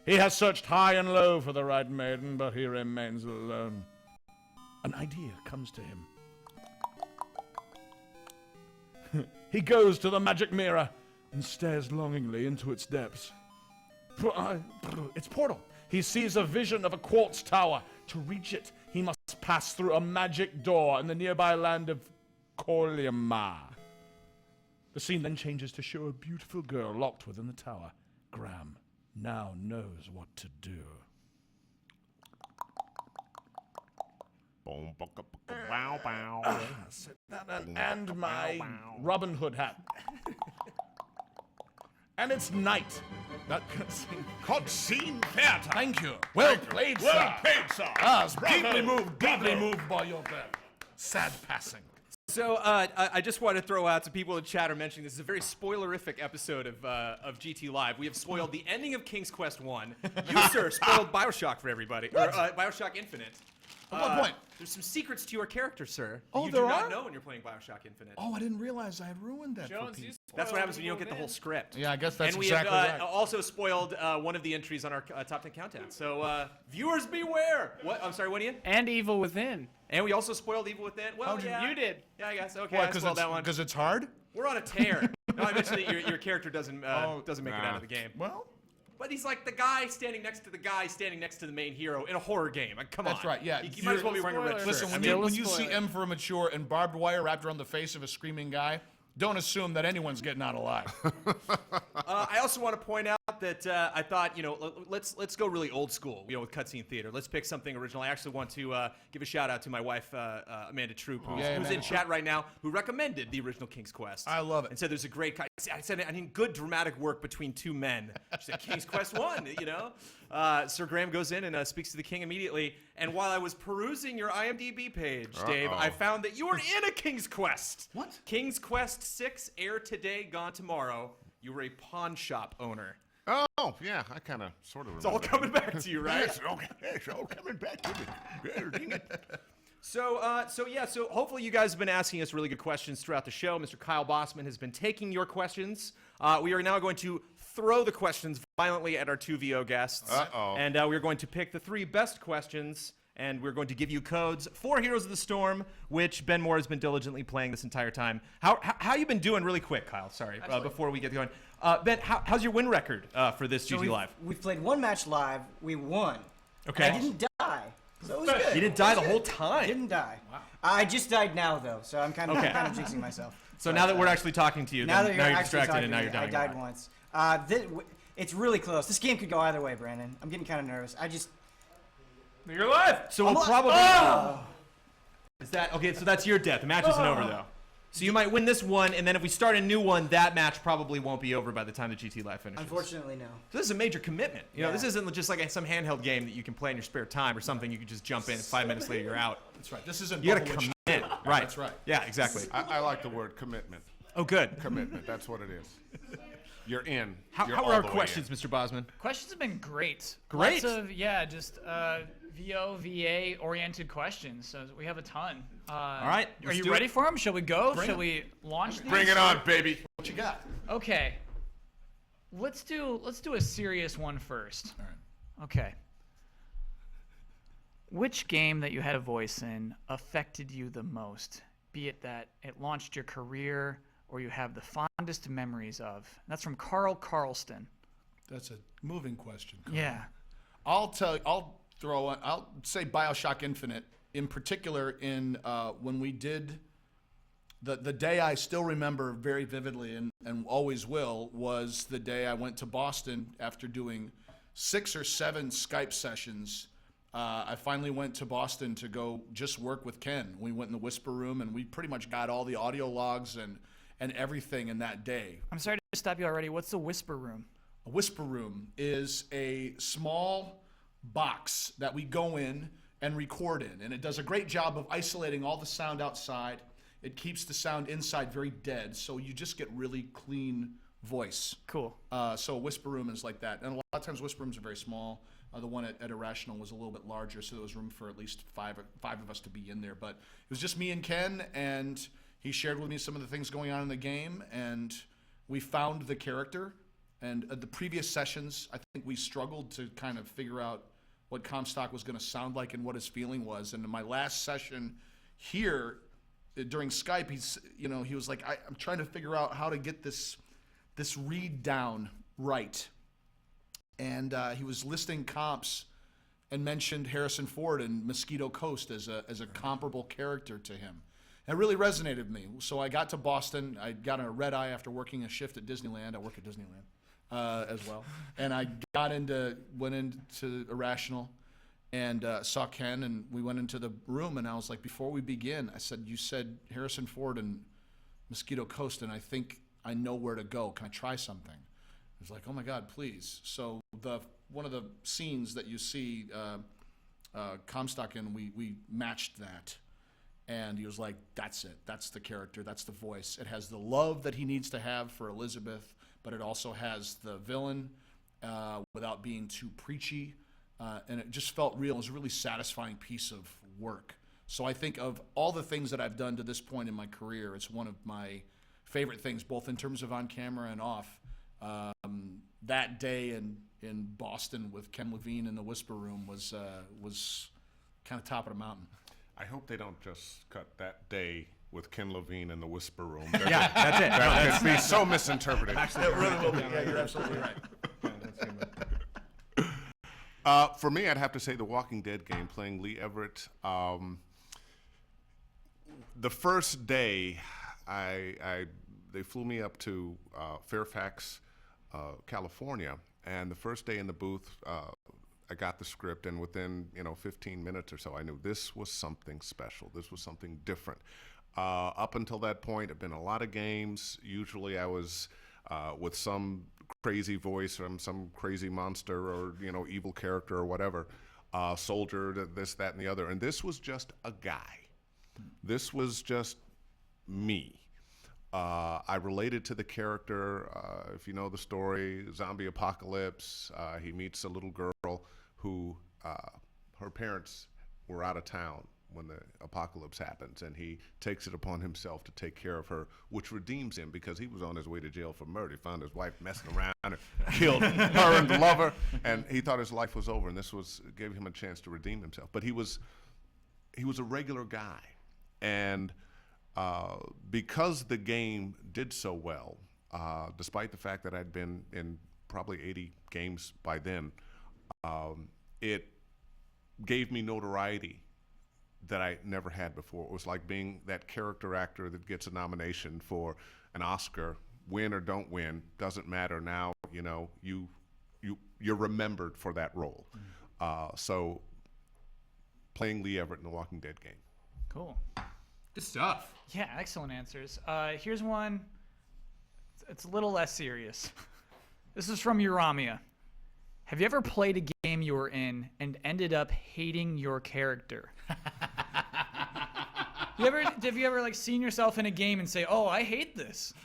He has searched high and low for the right maiden, but he remains alone. An idea comes to him. He goes to the magic mirror and stares longingly into its depths. Its portal. He sees a vision of a quartz tower. To reach it, he must pass through a magic door in the nearby land of Corliamar. The scene then changes to show a beautiful girl locked within the tower. Graham now knows what to do. And my Robin Hood hat. And it's night. That Cutscene theater. Thank you. Well played, sir. Well played, sir. Deeply moved by your death. Sad passing. So I just want to throw out to people in chat are mentioning this is a very spoilerific episode of GT Live. We have spoiled the ending of King's Quest 1. You, sir, spoiled BioShock for everybody. Or BioShock Infinite. At what point? There's some secrets to your character, sir. Oh, you there do not are? know when you're playing BioShock Infinite. Oh, I didn't realize I had ruined that for people. That's what happens when you don't get the whole script. Yeah, I guess that's and we exactly have right. also spoiled one of the entries on our top 10 countdown. So viewers beware. What? I'm sorry, what do you? And Evil Within. And we also spoiled Evil Within. Well, yeah. You did. Yeah, I guess. Okay, Why? I spoiled that one. Because it's hard? We're on a tear. No, I mentioned that your character doesn't make it out of the game. Well, But he's like the guy standing next to the guy standing next to the main hero in a horror game. Like, come on. that's right, yeah. You might as well be wearing a red shirt. Listen, I when mean, you see M for Mature and barbed wire wrapped around the face of a screaming guy, don't assume that anyone's getting out alive. I also want to point out that I thought, let's go really old school, with cutscene theater. Let's pick something original. I actually want to give a shout out to my wife, Amanda Troop, who's in chat right now, who recommended the original King's Quest. I love it. And said there's a great. I said I need good dramatic work between two men. She said King's Quest 1. Sir Graham goes in and speaks to the king immediately. And while I was perusing your IMDb page, Dave, I found that you were in a King's Quest. What? King's Quest 6, air today, gone tomorrow. You were a pawn shop owner. Oh, yeah, I kind of sort of It's all coming back to you, right? Yes, okay, it's all coming back to me. Yeah, dang it. So hopefully you guys have been asking us really good questions throughout the show. Mr. Kyle Bosman has been taking your questions. We are now going to throw the questions violently at our two VO guests. Uh-oh. And we're going to pick the 3 best questions, and we're going to give you codes for Heroes of the Storm, which Ben Moore has been diligently playing this entire time. How you been doing really quick, Kyle? Sorry, before we get going. Ben, how's your win record for this GT Live? We've played one match live. We won. Okay. I didn't die. So it was good. You didn't die the whole time. I didn't die. Wow. I just died now, though, so I'm kind of jinxing myself. So now that we're actually talking to you, now then that you're actually distracted talking and now to you're me, dying. I died once. It's really close. This game could go either way, Brandon. I'm getting kind of nervous. You're alive. So we'll probably. Is that okay? So that's your death. The match isn't over though. So you might win this one, and then if we start a new one, that match probably won't be over by the time the GT Live finishes. Unfortunately, no. So this is a major commitment. This isn't just like some handheld game that you can play in your spare time or something. You can just jump in, and 5 minutes later you're out. That's right. This isn't. You gotta commit. Right. That's right. Yeah, exactly. I like the word commitment. Oh, good. Commitment, that's what it is. You're in. How You're are all our the way questions, in. Mr. Bosman? Questions have been great. Great. Lots of, just VO, VA oriented questions. So we have a ton. All right. Are you ready for them? Shall we go? Shall we launch these? Bring it on, baby. What you got? Okay. Let's do a serious one first. All right. Okay. Which game that you had a voice in affected you the most? Be it that it launched your career or you have the fondest memories of? And that's from Carl Carlston. That's a moving question. Carl. Yeah. I'll say BioShock Infinite, in particular in when we did The day I still remember very vividly and always will was the day I went to Boston after doing 6 or 7 Skype sessions. I finally went to Boston to go just work with Ken. We went in the Whisper Room, and we pretty much got all the audio logs and everything in that day. I'm sorry to stop you already. What's the Whisper Room? A Whisper Room is a small box that we go in and record in, and it does a great job of isolating all the sound outside. It keeps the sound inside very dead, so you just get really clean voice. Cool. So a Whisper Room is like that. And a lot of times Whisper Rooms are very small. The one at Irrational was a little bit larger, so there was room for at least five of us to be in there. But it was just me and Ken, and he shared with me some of the things going on in the game, and we found the character. And the previous sessions, I think we struggled to kind of figure out what Comstock was going to sound like and what his feeling was. And in my last session here, during Skype, he was like, I'm trying to figure out how to get this read down right. And he was listing comps and mentioned Harrison Ford and Mosquito Coast as a comparable character to him. And it really resonated with me. So I got to Boston. I got a red eye after working a shift at Disneyland. I work at Disneyland as well. And I went into Irrational and saw Ken, and we went into the room, and I was like, before we begin, I said, you said Harrison Ford and Mosquito Coast, and I think I know where to go. Can I try something? He was like, oh my God, please. So one of the scenes that you see Comstock in, we matched that. And he was like, that's it. That's the character. That's the voice. It has the love that he needs to have for Elizabeth, but it also has the villain without being too preachy. And it just felt real. It was a really satisfying piece of work. So I think of all the things that I've done to this point in my career, it's one of my favorite things, both in terms of on camera and off. That day in Boston with Ken Levine in the Whisper Room was kind of top of the mountain. I hope they don't just cut that day with Ken Levine in the Whisper Room. Yeah, that's it. That could be so misinterpreted. It really will be. Yeah, you're absolutely right. For me, I'd have to say the Walking Dead game, playing Lee Everett. The first day, they flew me up to Fairfax, California, and the first day in the booth, I got the script, and within 15 minutes or so, I knew this was something special. This was something different. Up until that point, I've been in a lot of games. Usually, I was with some crazy voice from some crazy monster or evil character or whatever, soldier, this, that, and the other. And this was just a guy. This was just me. I related to the character. If you know the story, zombie apocalypse, he meets a little girl who her parents were out of town when the apocalypse happens, and he takes it upon himself to take care of her, which redeems him because he was on his way to jail for murder. He found his wife messing around and killed her and the lover, and he thought his life was over, and this gave him a chance to redeem himself. But he was a regular guy, and because the game did so well, despite the fact that I'd been in probably 80 games by then, it gave me notoriety that I never had before. It was like being that character actor that gets a nomination for an Oscar. Win or don't win, doesn't matter. Now, you're remembered for that role. So playing Lee Everett in the Walking Dead game. Cool. Good stuff. Yeah, excellent answers. Here's one. It's a little less serious. This is from Uramia. Have you ever played a game you were in and ended up hating your character? Have you ever seen yourself in a game and say, "Oh, I hate this"?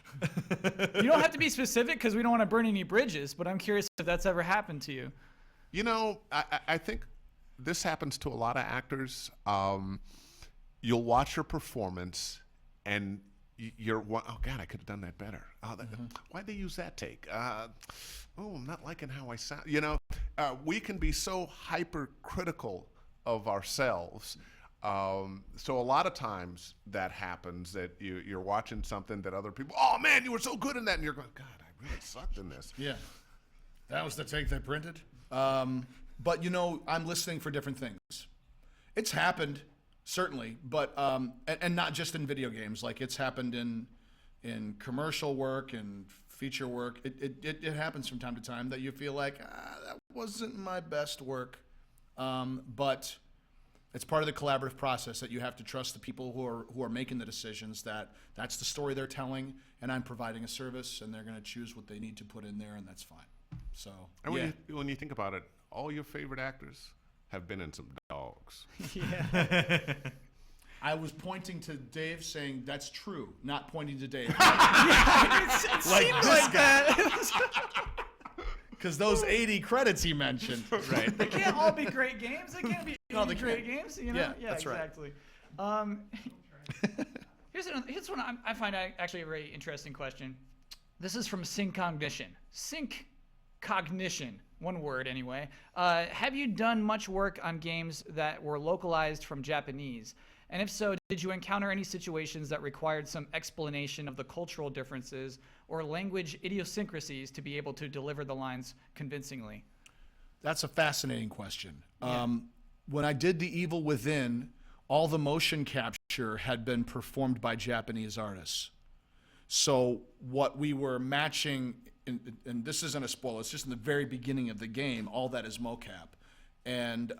You don't have to be specific because we don't want to burn any bridges, but I'm curious if that's ever happened to you. I think this happens to a lot of actors. You'll watch your performance and you're, oh God, I could have done that better. Why'd they use that take? I'm not liking how I sound. We can be so hypercritical of ourselves. So a lot of times that happens, that you're watching something that other people, oh man, you were so good in that, and you're going, God, I really sucked in this. Yeah, that was the take they printed. But I'm listening for different things. It's happened. certainly, but and not just in video games. Like it's happened in commercial work and feature work. It happens from time to time that you feel like that wasn't my best work, but it's part of the collaborative process that you have to trust the people who are making the decisions, that that's the story they're telling, and I'm providing a service, and they're going to choose what they need to put in there, and that's fine. So And yeah. when you think about it, all your favorite actors have been in some dogs. I was pointing to Dave saying that's true, not pointing to Dave. It seemed like that. Because those 80 credits he mentioned. Right. They can't all be great games. They can't be No, they great can't. games. You know? Yeah, that's right. exactly. Here's one I find actually a very interesting question. This is from Sync Cognition. Sync Cognition, one word anyway. Have you done much work on games that were localized from Japanese? And if so, did you encounter any situations that required some explanation of the cultural differences or language idiosyncrasies to be able to deliver the lines convincingly? That's a fascinating question. When I did The Evil Within, all the motion capture had been performed by Japanese artists. So what we were matching, and this isn't a spoiler, it's just in the very beginning of the game, all that is mocap. And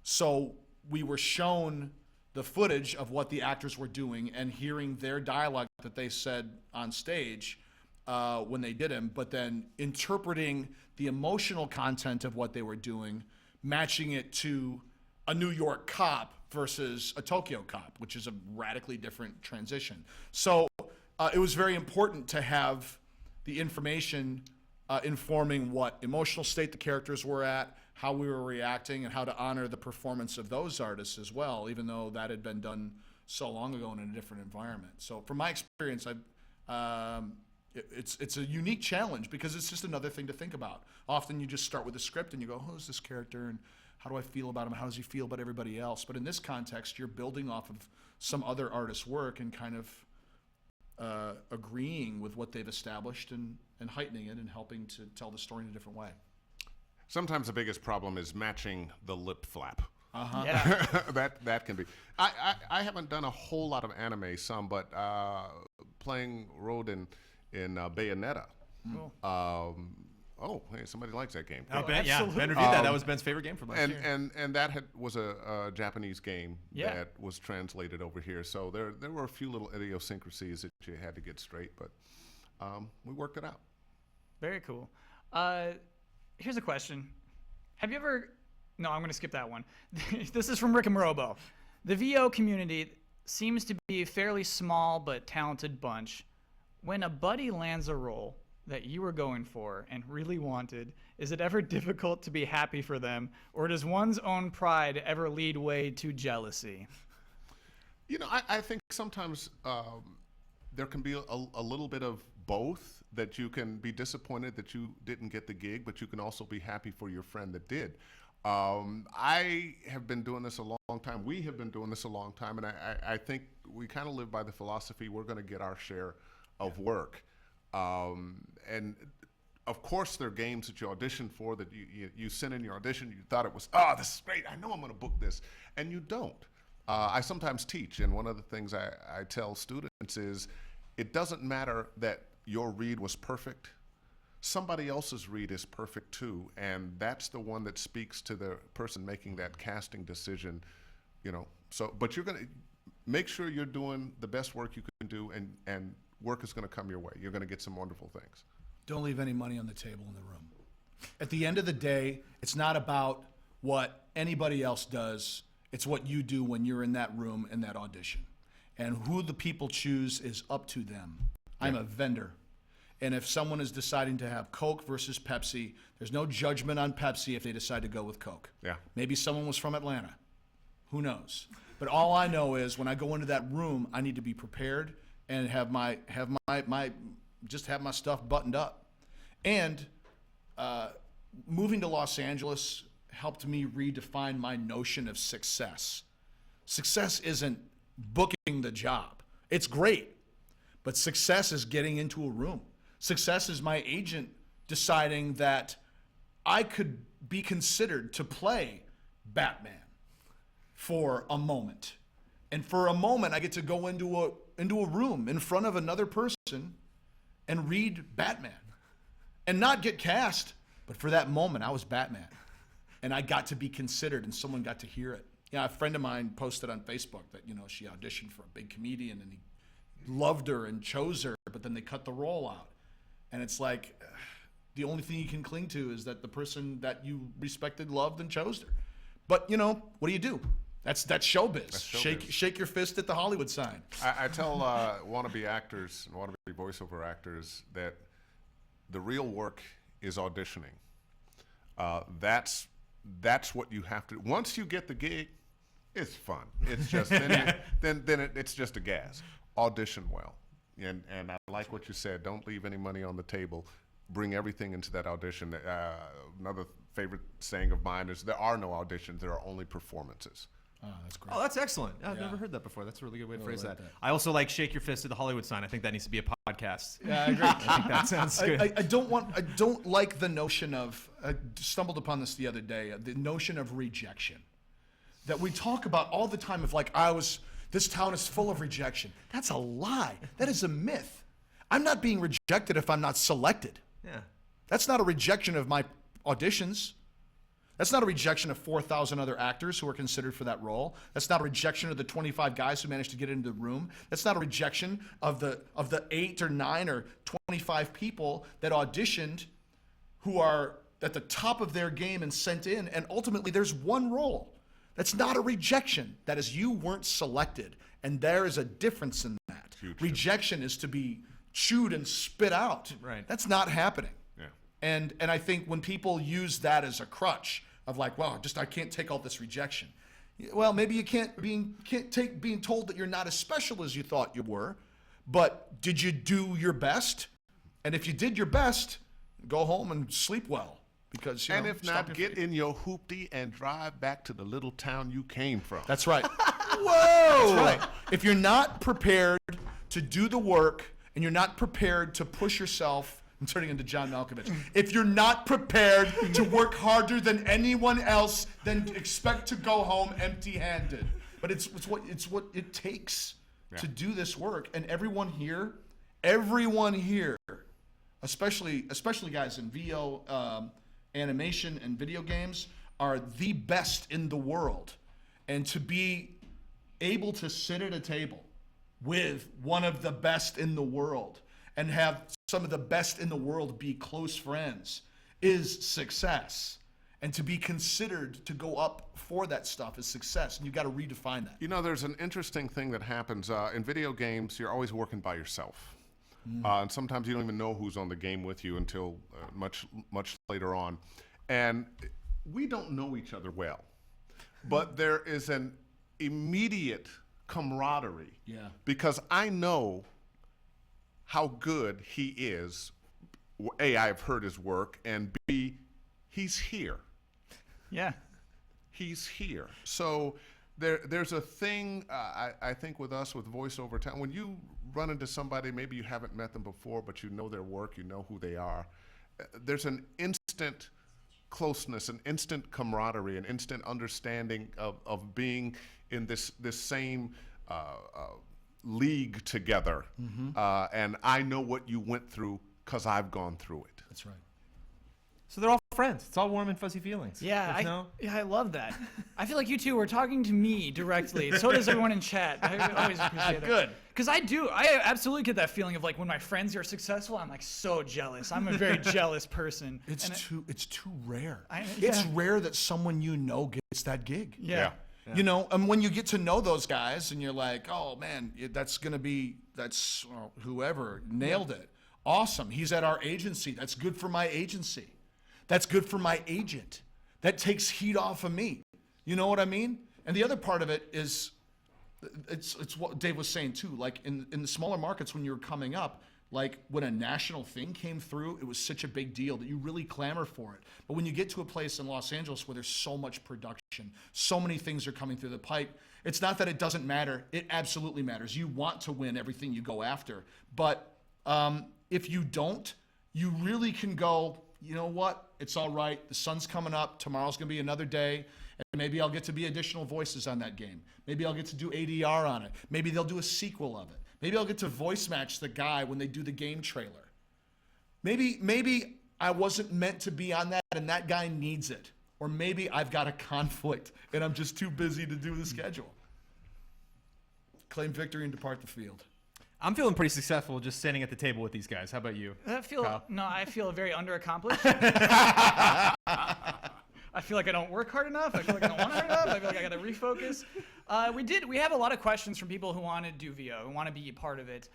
so we were shown the footage of what the actors were doing and hearing their dialogue that they said on stage when they did them, but then interpreting the emotional content of what they were doing, matching it to a New York cop versus a Tokyo cop, which is a radically different transition. So it was very important to have the information informing what emotional state the characters were at, how we were reacting, and how to honor the performance of those artists as well, even though that had been done so long ago in a different environment. So from my experience, it's a unique challenge because it's just another thing to think about. Often you just start with a script and you go, who's this character and how do I feel about him? How does he feel about everybody else? But in this context, you're building off of some other artist's work and kind of agreeing with what they've established and heightening it and helping to tell the story in a different way. Sometimes the biggest problem is matching the lip flap. Yeah. that can be. I haven't done a whole lot of anime, but playing Road in Bayonetta. Cool. Oh, hey, somebody likes that game. Oh, Cool. Ben, yeah, Ben reviewed that. That was Ben's favorite game from last year. And that was a Japanese game Yeah. that was translated over here. So there were a few little idiosyncrasies that you had to get straight, but we worked it out. Very cool. Here's a question. Have you ever... No, I'm going to skip that one. This is from Rick and Robo. The VO community seems to be a fairly small but talented bunch. When a buddy lands a role that you were going for and really wanted, is it ever difficult to be happy for them, or does one's own pride ever lead way to jealousy? You know, I think sometimes there can be a little bit of both, that you can be disappointed that you didn't get the gig, but you can also be happy for your friend that did. I have been doing this a long time. We have been doing this a long time, and I think we kind of live by the philosophy we're going to get our share of work. And of course, there are games that you auditioned for that you sent in your audition, you thought it was, this is great, I know I'm going to book this, and you don't. I sometimes teach, and one of the things I tell students is, it doesn't matter that your read was perfect. Somebody else's read is perfect too, and that's the one that speaks to the person making that casting decision, you know. So, but you're gonna make sure you're doing the best work you can do, and work is gonna come your way. You're gonna get some wonderful things. Don't leave any money on the table in the room. At the end of the day, it's not about what anybody else does. It's what you do when you're in that room in that audition. And who the people choose is up to them. I'm a vendor. And if someone is deciding to have Coke versus Pepsi, there's no judgment on Pepsi if they decide to go with Coke. Yeah. Maybe someone was from Atlanta. Who knows? But all I know is when I go into that room, I need to be prepared and have my stuff buttoned up. And moving to Los Angeles helped me redefine my notion of success. Success isn't booking the job. It's great. But success is getting into a room. Success is my agent deciding that I could be considered to play Batman, for a moment. And for a moment, I get to go into a room in front of another person and read Batman. And not get cast, but for that moment, I was Batman. And I got to be considered, and someone got to hear it. Yeah, a friend of mine posted on Facebook that, she auditioned for a big comedian, and he loved her and chose her, but then they cut the role out. And it's like, the only thing you can cling to is that the person that you respected, loved, and chose her. But, what do you do? That's showbiz. Shake your fist at the Hollywood sign. I tell wannabe actors and wannabe voiceover actors that the real work is auditioning. That's what you have to. Once you get the gig, it's fun. It's just it's just a gas. Audition well, and I like what you said. Don't leave any money on the table. Bring everything into that audition. Another favorite saying of mine is there are no auditions. There are only performances. Oh, that's great. Oh, that's excellent. I've never heard that before. That's a really good way to phrase that. I also like shake your fist at the Hollywood sign. I think that needs to be a podcast. Yeah, I agree. I think that sounds good. I don't like the notion of, I stumbled upon this the other day, the notion of rejection. That we talk about all the time of this town is full of rejection. That's a lie. That is a myth. I'm not being rejected if I'm not selected. Yeah. That's not a rejection of my auditions. That's not a rejection of 4,000 other actors who are considered for that role. That's not a rejection of the 25 guys who managed to get into the room. That's not a rejection of the 8 or 9 or 25 people that auditioned who are at the top of their game and sent in, and ultimately there's one role. That's not a rejection. That is, you weren't selected, and there is a difference in that. Rejection is to be chewed and spit out. Right. That's not happening. Yeah. And I think when people use that as a crutch of I can't take all this rejection. Well, maybe you can't take being told that you're not as special as you thought you were, but did you do your best? And if you did your best, go home and sleep well. Because if not, get in your hoopty and drive back to the little town you came from. That's right. Whoa! That's right. If you're not prepared to do the work and you're not prepared to push yourself, I'm turning into John Malkovich. If you're not prepared to work harder than anyone else, then expect to go home empty-handed. But it's what it takes to do this work. And everyone here, especially guys in VO, animation and video games, are the best in the world. And to be able to sit at a table with one of the best in the world and have some of the best in the world be close friends is success. And to be considered to go up for that stuff is success. And you've got to redefine that. There's an interesting thing that happens. In video games, you're always working by yourself. And sometimes you don't even know who's on the game with you until much later on. And we don't know each other well. But there is an immediate camaraderie. Yeah. Because I know how good he is. A, I've heard his work, and B, he's here. Yeah. He's here. So there's a thing, I think, with us, with voiceover talent. When you run into somebody, maybe you haven't met them before, but you know their work, you know who they are, there's an instant closeness, an instant camaraderie, an instant understanding of being in this same league together. And I know what you went through because I've gone through it. That's right. So they're all friends. It's all warm and fuzzy feelings. Yeah, There's I love that. I feel like you two were talking to me directly. So does everyone in chat. I always appreciate that. Good. Because I absolutely get that feeling of when my friends are successful, I'm so jealous. I'm a very jealous person. It's too rare. Yeah. It's rare that someone gets that gig. Yeah. And when you get to know those guys and you're like, oh man, that's whoever nailed it. Awesome. He's at our agency. That's good for my agency. That's good for my agent. That takes heat off of me. You know what I mean? And the other part of it is, it's what Dave was saying too. In the smaller markets when you were coming up, when a national thing came through, it was such a big deal that you really clamor for it. But when you get to a place in Los Angeles where there's so much production, so many things are coming through the pipe, it's not that it doesn't matter. It absolutely matters. You want to win everything you go after. But if you don't, you really can go, you know what? It's all right. The sun's coming up. Tomorrow's going to be another day. And maybe I'll get to be additional voices on that game. Maybe I'll get to do ADR on it. Maybe they'll do a sequel of it. Maybe I'll get to voice match the guy when they do the game trailer. Maybe I wasn't meant to be on that and that guy needs it. Or maybe I've got a conflict and I'm just too busy to do the schedule. Claim victory and depart the field. I'm feeling pretty successful just sitting at the table with these guys. How about you? I feel very underaccomplished. I feel like I don't work hard enough. I feel like I don't want hard enough. I feel like I got to refocus. We have a lot of questions from people who want to do VO and want to be a part of it.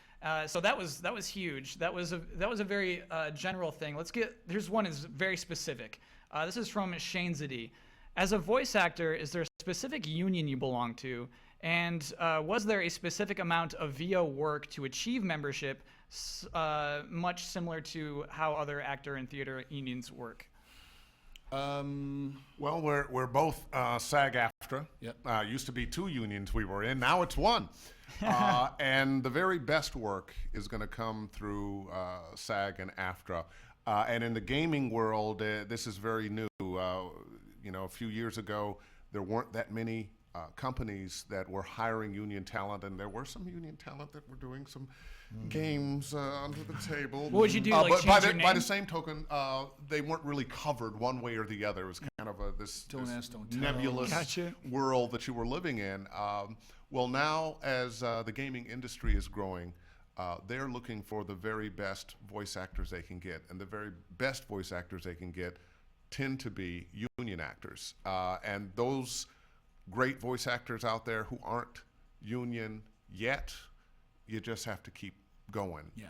So that was huge. That was a very general thing. Here's one is very specific. This is from Shane Zadi. As a voice actor, is there a specific union you belong to? And was there a specific amount of VO work to achieve membership, much similar to how other actor and theater unions work? Well, we're both SAG-AFTRA. Yep. Used to be 2 unions we were in. Now it's 1. And the very best work is going to come through SAG and AFTRA. And in the gaming world, this is very new. A few years ago, there weren't that many companies that were hiring union talent, and there were some union talent that were doing some games under the table. What would you do? But change your name? by the same token, they weren't really covered one way or the other. It was kind of this nebulous world that you were living in. Well, now as the gaming industry is growing, they're looking for the very best voice actors they can get, and the very best voice actors they can get tend to be union actors. And those great voice actors out there who aren't union yet, you just have to keep going. Yeah.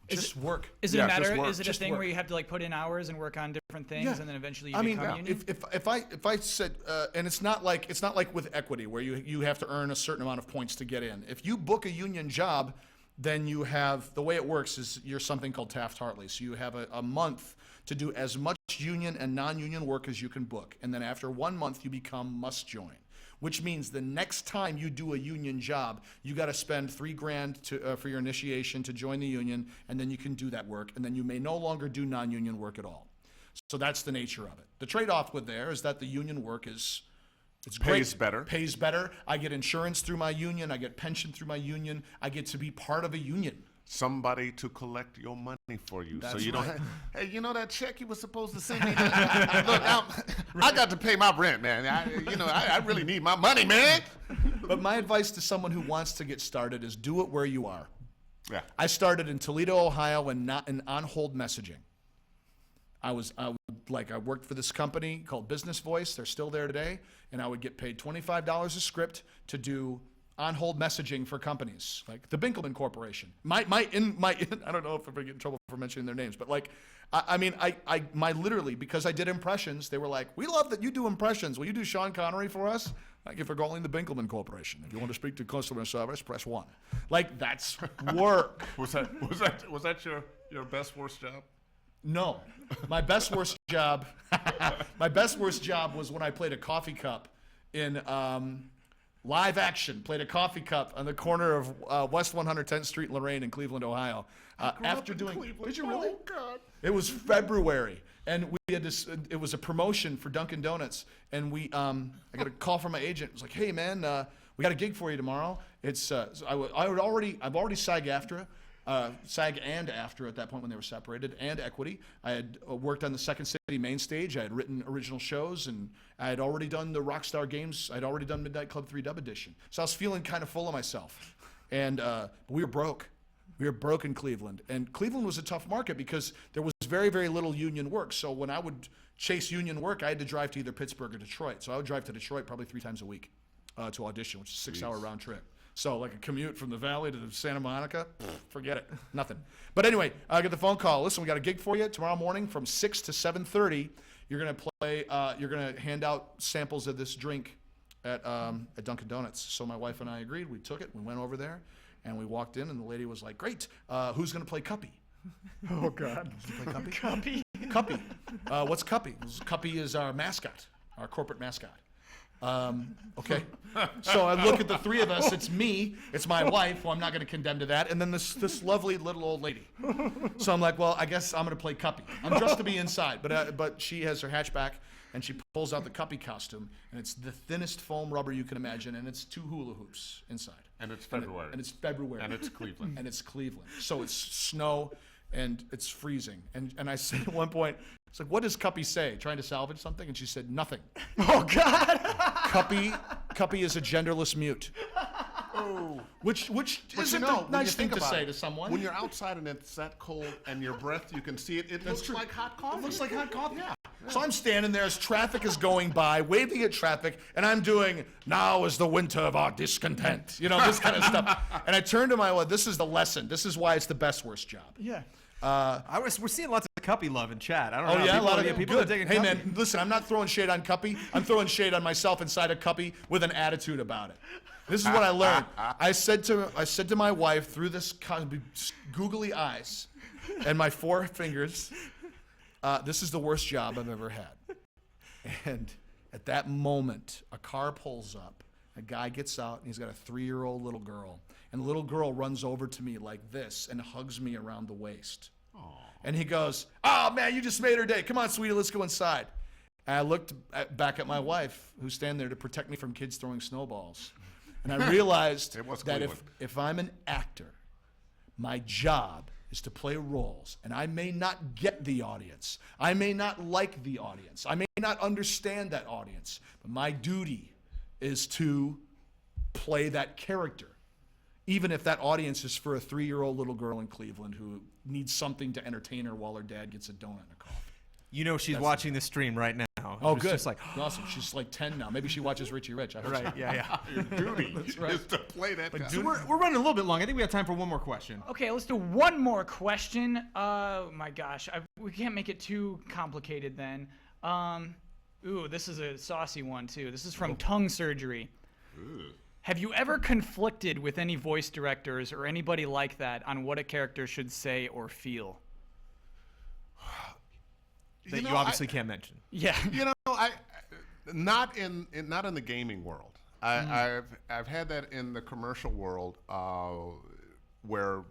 Just work. Is it a matter? Is it a Just thing work. where you have to put in hours and work on different things, Yeah. and then eventually you become union? If I said, and it's not like with equity where you have to earn a certain amount of points to get in. If you book a union job, then you have, the way it works is you're something called Taft-Hartley. So you have a month to do as much union and non-union work as you can book. And then after 1 month, you become must join, which means the next time you do a union job, you got to spend $3,000 for your initiation to join the union, and then you can do that work. And then you may no longer do non-union work at all. So that's the nature of it. The trade-off with there is that the union work it's Pays great. better. Pays better. I get insurance through my union. I get pension through my union. I get to be part of a union. Somebody to collect your money for you. That's so you right. don't hey, you know that check you were supposed to send me? Look, I got to pay my rent, man. I really need my money, man. But my advice to someone who wants to get started is do it where you are. Yeah. I started in Toledo, Ohio, and not in on-hold messaging. I worked for this company called Business Voice. They're still there today, and I would get paid $25 a script to do on-hold messaging for companies like the Binkelman Corporation. I don't know if I'm gonna get in trouble for mentioning their names, but literally, because I did impressions, they were like, "We love that you do impressions. Will you do Sean Connery for us? Thank you for calling the Binkelman Corporation. If you want to speak to customer service, press 1." Like, that's work. Was that your best worst job? No, my best worst job was when I played a coffee cup in live action. Played a coffee cup on the corner of West 110th Street in Lorraine in Cleveland, Ohio. After doing, Cleveland. did you really? Oh, God. It was February, and we had this. It was a promotion for Dunkin' Donuts, and I got a call from my agent. It was like, "Hey, man, we got a gig for you tomorrow." It's I've already SAG-AFTRA. SAG and AFTRA at that point when they were separated, and Equity. I had worked on the Second City main stage. I had written original shows, and I had already done the Rockstar Games. I'd already done Midnight Club 3 Dub Edition. So I was feeling kind of full of myself. And we were broke. We were broke in Cleveland. And Cleveland was a tough market because there was very, very little union work. So when I would chase union work, I had to drive to either Pittsburgh or Detroit. So I would drive to Detroit probably 3 times a week to audition, which is a 6-hour round trip. So like a commute from the Valley to Santa Monica, forget it, nothing. But anyway, I get the phone call. Listen, we got a gig for you tomorrow morning from 6 to 7:30. You're gonna play. You're gonna hand out samples of this drink at Dunkin' Donuts. So my wife and I agreed. We took it. We went over there, and we walked in, and the lady was like, "Great. Who's gonna play Cuppy?" Oh, God. Play Cuppy? Copy. Cuppy. What's Cuppy? Cuppy is our mascot, our corporate mascot. Okay. So I look at the three of us. It's me. It's my wife, who I'm not going to condemn to that. And then this lovely little old lady. So I'm like, well, I guess I'm going to play Cuppy. I'm dressed to be inside. But she has her hatchback, and she pulls out the Cuppy costume. And it's the thinnest foam rubber you can imagine. And it's 2 hula hoops inside. And it's February. And it's February. And it's Cleveland. And it's Cleveland. So it's snow, and it's freezing. And I said at one point, it's like, what does Cuppy say? Trying to salvage something? And she said, nothing. Oh God! Cuppy is a genderless mute. Oh. Which But isn't you know, a when nice you thing think to about say it, to someone. When you're outside and it's that cold and your breath, you can see it. It looks true. like hot coffee. It looks like hot coffee. Yeah. So I'm standing there as traffic is going by, waving at traffic, and I'm doing, now is the winter of our discontent. You know, this kind of stuff. And I turn to my wife, this is the lesson. This is why it's the best worst job. Yeah. We're seeing lots of Cuppy love in chat. I don't know. Oh yeah, a lot of people good. are digging Hey Cuppy. man, listen, I'm not throwing shade on Cuppy. I'm throwing shade on myself inside a Cuppy with an attitude about it. This is what I learned. I said to my wife through this googly eyes and my 4 fingers, this is the worst job I've ever had. And at that moment, a car pulls up. A guy gets out, and he's got a 3-year-old little girl. And the little girl runs over to me like this and hugs me around the waist. And he goes, oh, man, you just made her day. Come on, sweetie, let's go inside. And I looked back at my wife, who's standing there to protect me from kids throwing snowballs. And I realized that if I'm an actor, my job is to play roles. And I may not get the audience. I may not like the audience. I may not understand that audience. But my duty is to play that character. Even if that audience is for a 3-year-old little girl in Cleveland who needs something to entertain her while her dad gets a donut and a coffee. You know she's watching the stream right now. Oh, It's good. Just like, awesome. She's like 10 now. Maybe she watches Richie Rich. I hope right, so. yeah. Your duty is to play that guy. So we're running a little bit long. I think we have time for one more question. Okay, let's do one more question. Oh my gosh, we can't make it too complicated then. Ooh, this is a saucy one too. This is from Tongue Surgery. Have you ever conflicted with any voice directors or anybody like that on what a character should say or feel? That you obviously can't mention. Yeah. You know, not in the gaming world. I've had that in the commercial world, where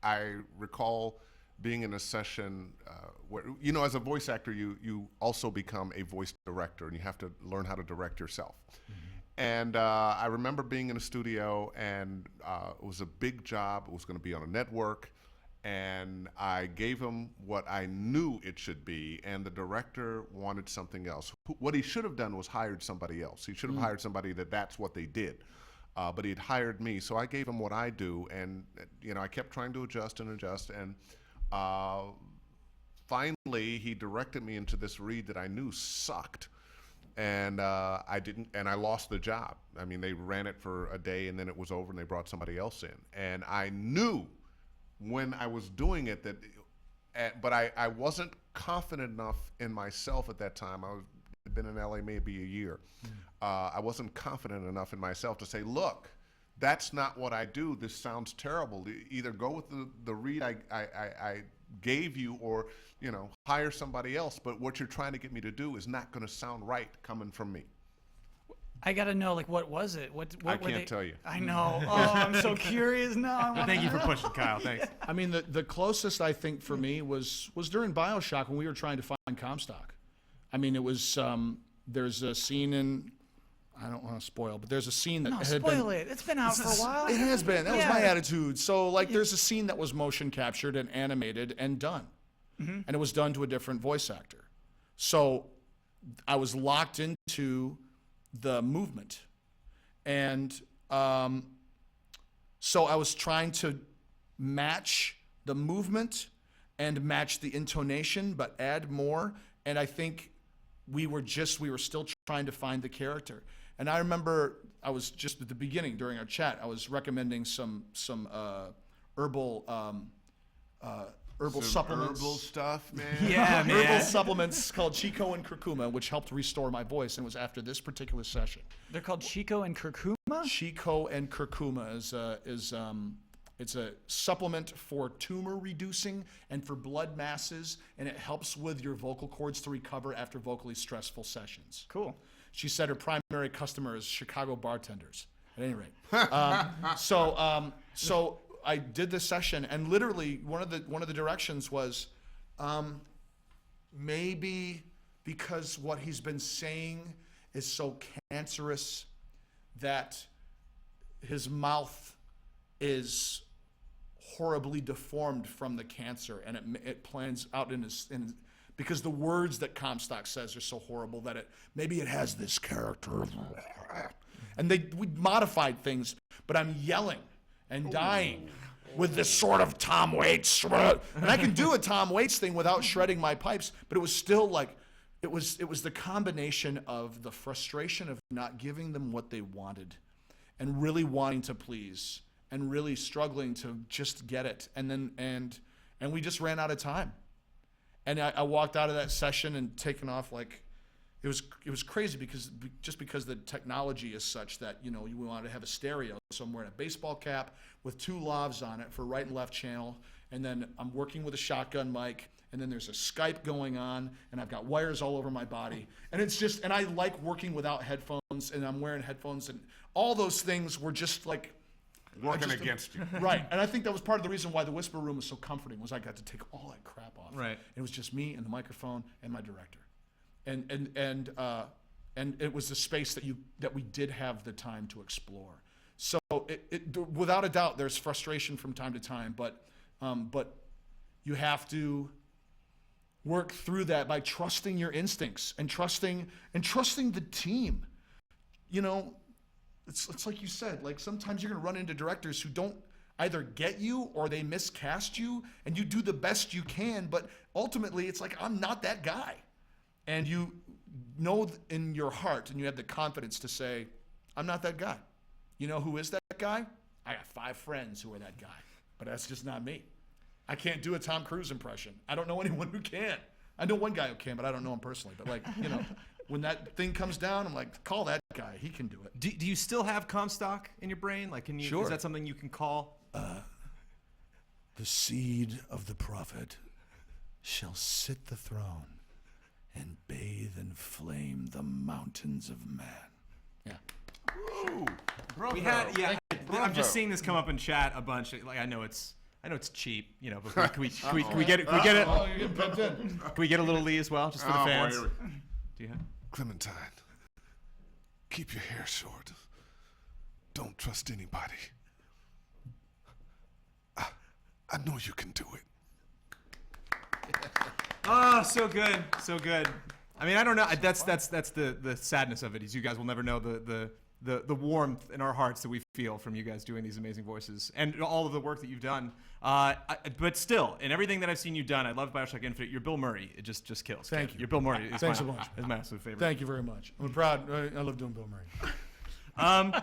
I recall being in a session where, you know, as a voice actor, you also become a voice director, and you have to learn how to direct yourself. And I remember being in a studio, and it was a big job. It was going to be on a network. And I gave him what I knew it should be, and the director wanted something else. What he should have done was hired somebody else. He should have hired somebody that's what they did. But he'd hired me, so I gave him what I do, and you know, I kept trying to adjust, and finally he directed me into this read that I knew sucked. And I didn't, and I lost the job. I mean, they ran it for a day, and then it was over, and they brought somebody else in. And I knew when I was doing it but I wasn't confident enough in myself at that time. I'd been in LA maybe a year. I wasn't confident enough in myself to say, look, that's not what I do. This sounds terrible. Either go with the read I gave you, or, you know, hire somebody else. But what you're trying to get me to do is not going to sound right coming from me. I gotta know, like, what was it? What I were can't they? tell you. I know. Oh, I'm so curious now. Thank you for pushing, Kyle. Thanks. I mean, the closest I think for me was during BioShock when we were trying to find Comstock. I mean, it was there's a scene in, I don't want to spoil, but there's a scene that No, had spoil been, it. It's been out for a while. It has been. That was my Yeah. attitude. So like, there's a scene that was motion captured and animated and done, and it was done to a different voice actor. So I was locked into the movement. And so I was trying to match the movement and match the intonation, but add more. And I think we were still trying to find the character. And I remember I was just at the beginning during our chat, I was recommending some herbal supplements. Herbal stuff, man. Yeah, man. Herbal supplements called Chico and Curcuma, which helped restore my voice, and it was after this particular session. They're called Chico and Curcuma? Chico and Curcuma It's a supplement for tumor reducing and for blood masses, and it helps with your vocal cords to recover after vocally stressful sessions. Cool. She said her primary customer is Chicago bartenders. At any rate, so I did this session, and literally one of the directions was, maybe because what he's been saying is so cancerous that his mouth is horribly deformed from the cancer, and it plans out in because the words that Comstock says are so horrible that maybe it has this character. And we modified things, but I'm yelling and dying with this sort of Tom Waits. And I can do a Tom Waits thing without shredding my pipes, but it was still like, it was the combination of the frustration of not giving them what they wanted and really wanting to please and really struggling to just get it. And we just ran out of time. And I walked out of that session and taken off like, it was crazy because the technology is such that, you want to have a stereo. So I'm wearing a baseball cap with 2 lavs on it for right and left channel. And then I'm working with a shotgun mic. And then there's a Skype going on, and I've got wires all over my body. And and I like working without headphones, and I'm wearing headphones, and all those things were just like working against you. Right. And I think that was part of the reason why the Whisper Room was so comforting, was I got to take all that crap off. Right. It was just me and the microphone and my director. And it was the space that we did have the time to explore. So without a doubt, there's frustration from time to time, but you have to work through that by trusting your instincts and trusting the team. It's like you said, like sometimes you're gonna run into directors who don't either get you or they miscast you, and you do the best you can, but ultimately it's like, I'm not that guy. And you know in your heart, and you have the confidence to say, I'm not that guy. You know who is that guy? I got 5 friends who are that guy, but that's just not me. I can't do a Tom Cruise impression. I don't know anyone who can. I know one guy who can, but I don't know him personally. But when that thing comes down, I'm like, call that guy. He can do it. Do you still have Comstock in your brain? Like, Sure. Is that something you can call? The seed of the prophet shall sit the throne and bathe in flame the mountains of man. Yeah. Ooh, bravo. We had, yeah. Bravo. I'm just seeing this come up in chat a bunch. Like, I know it's cheap, but can we get it? Can we get it? Oh, you're getting pumped in. Can we get a little Lee as well, just for the fans? Boy, Do you have? Clementine, keep your hair short. Don't trust anybody. I know you can do it. Oh, so good, so good. I mean, I don't know. That's the sadness of it, is you guys will never know the warmth in our hearts that we feel from you guys doing these amazing voices and all of the work that you've done. But still, in everything that I've seen you done, I love BioShock Infinite. Your Bill Murray, it just kills. Thank you. Your Bill Murray is Thanks so much. my absolute favorite. Thank you very much. I'm proud. I love doing Bill Murray.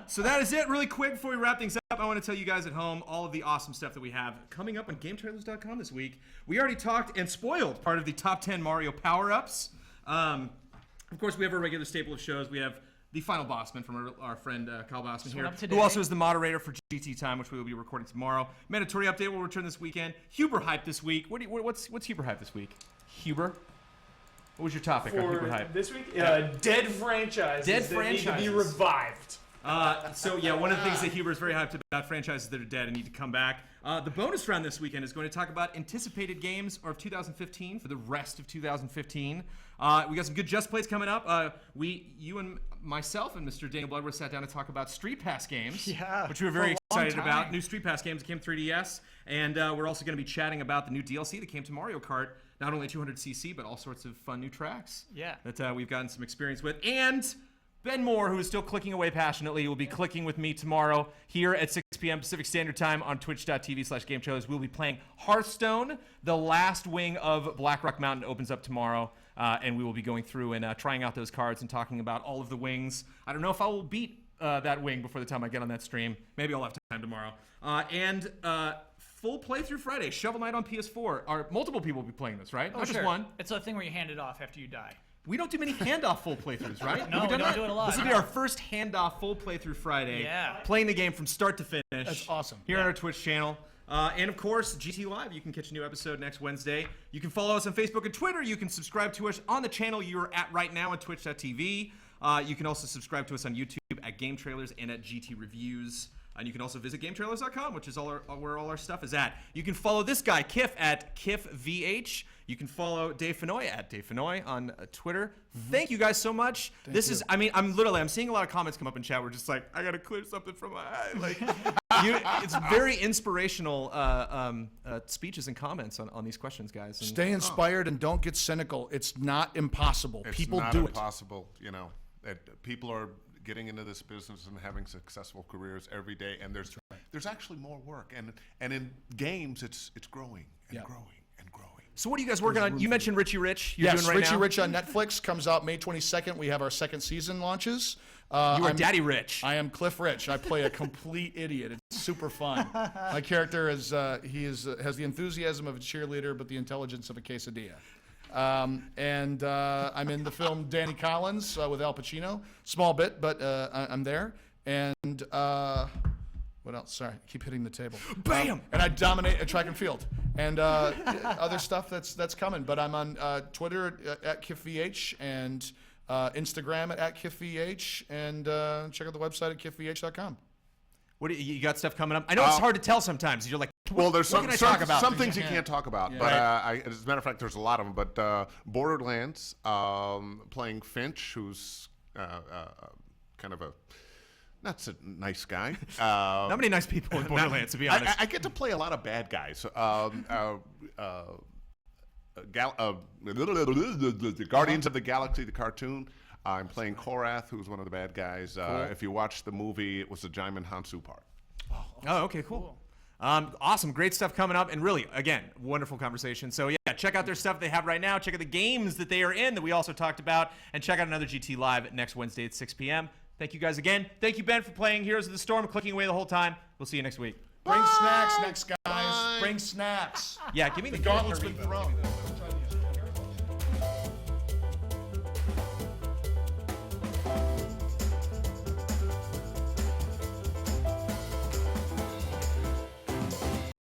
So that is it. Really quick before we wrap things up, I want to tell you guys at home all of the awesome stuff that we have coming up on GameTrailers.com this week. We already talked and spoiled part of the top 10 Mario power-ups. Of course, we have our regular staple of shows. We have the final Bosman from our friend Kyle Bosman here, who also is the moderator for GT Time, which we will be recording tomorrow. Mandatory Update will return this weekend. Huber Hype this week. What's Huber Hype this week? Huber? What was your topic on Huber Hype? This week? Dead franchises that need to be revived. So yeah, one of the things that Huber is very hyped about, franchises that are dead and need to come back. The bonus round this weekend is going to talk about anticipated games of 2015 for the rest of 2015. We got some good Just Plays coming up. You and myself and Mr. Daniel Bloodworth sat down to talk about Street Pass games, which we were very excited about. New Street Pass games that came 3DS, and we're also going to be chatting about the new DLC that came to Mario Kart. Not only 200cc, but all sorts of fun new tracks. Yeah. That we've gotten some experience with. And Ben Moore, who is still clicking away passionately, will be clicking with me tomorrow here at 6 p.m. Pacific Standard Time on twitch.tv/GameTrailers. We'll be playing Hearthstone. The last wing of Blackrock Mountain opens up tomorrow, and we will be going through and trying out those cards and talking about all of the wings. I don't know if I will beat that wing before the time I get on that stream. Maybe I'll have time tomorrow. And full playthrough Friday, Shovel Knight on PS4. Multiple people will be playing this, right? Oh, Not sure. just one. It's a thing where you hand it off after you die. We don't do many handoff full playthroughs, right? No, Have we done don't that? do it a lot. This will be our first handoff full playthrough Friday. Yeah. Playing the game from start to finish. That's awesome. Here on our Twitch channel. And of course, GT Live, you can catch a new episode next Wednesday. You can follow us on Facebook and Twitter. You can subscribe to us on the channel you're at right now on twitch.tv. You can also subscribe to us on YouTube at Game Trailers and at GT Reviews. And you can also visit GameTrailers.com, which is where all our stuff is at. You can follow this guy, Kiff, at KiffVH. You can follow Dave Fennoy at Dave Fennoy on Twitter. Thank you guys so much. I'm seeing a lot of comments come up in chat. We're just like, I got to clear something from my eye. Like, it's very inspirational speeches and comments on these questions, guys. And, Stay inspired and don't get cynical. It's not impossible. People do it. It's not impossible, you know. People are getting into this business and having successful careers every day, and there's actually more work, and in games it's growing and growing and growing. So what are you guys working on? You mentioned Richie Rich. Yes, Richie Rich on Netflix comes out May 22nd. We have our second season launches. You are Daddy Rich. I am Cliff Rich. I play a complete idiot. It's super fun. My character has the enthusiasm of a cheerleader, but the intelligence of a quesadilla. I'm in the film Danny Collins with Al Pacino. Small bit, but I'm there. And what else? Sorry, I keep hitting the table. Bam! And I dominate track and field and other stuff that's coming. But I'm on Twitter at KiffVH and Instagram at KiffVH, and check out the website at KiffVH.com. You got stuff coming up? I know it's hard to tell sometimes. You're like, well, there's what can I talk about? Some things you can't talk about, but as a matter of fact, there's a lot of them. But Borderlands, playing Finch, who's kind of a not so nice guy. Not many nice people in Borderlands, to be honest. I get to play a lot of bad guys. Guardians of the Galaxy, the cartoon. I'm playing Korath, who's one of the bad guys. Cool. If you watch the movie, it was the Jaimin Hansu part. Oh, okay, cool. Awesome, great stuff coming up, and really, again, wonderful conversation. So yeah, check out their stuff they have right now. Check out the games that they are in that we also talked about, and check out another GT Live next Wednesday at 6 p.m. Thank you guys again. Thank you, Ben, for playing Heroes of the Storm, clicking away the whole time. We'll see you next week. Bring snacks next, guys. Bring snacks. Yeah, give me the gauntlet's been thrown.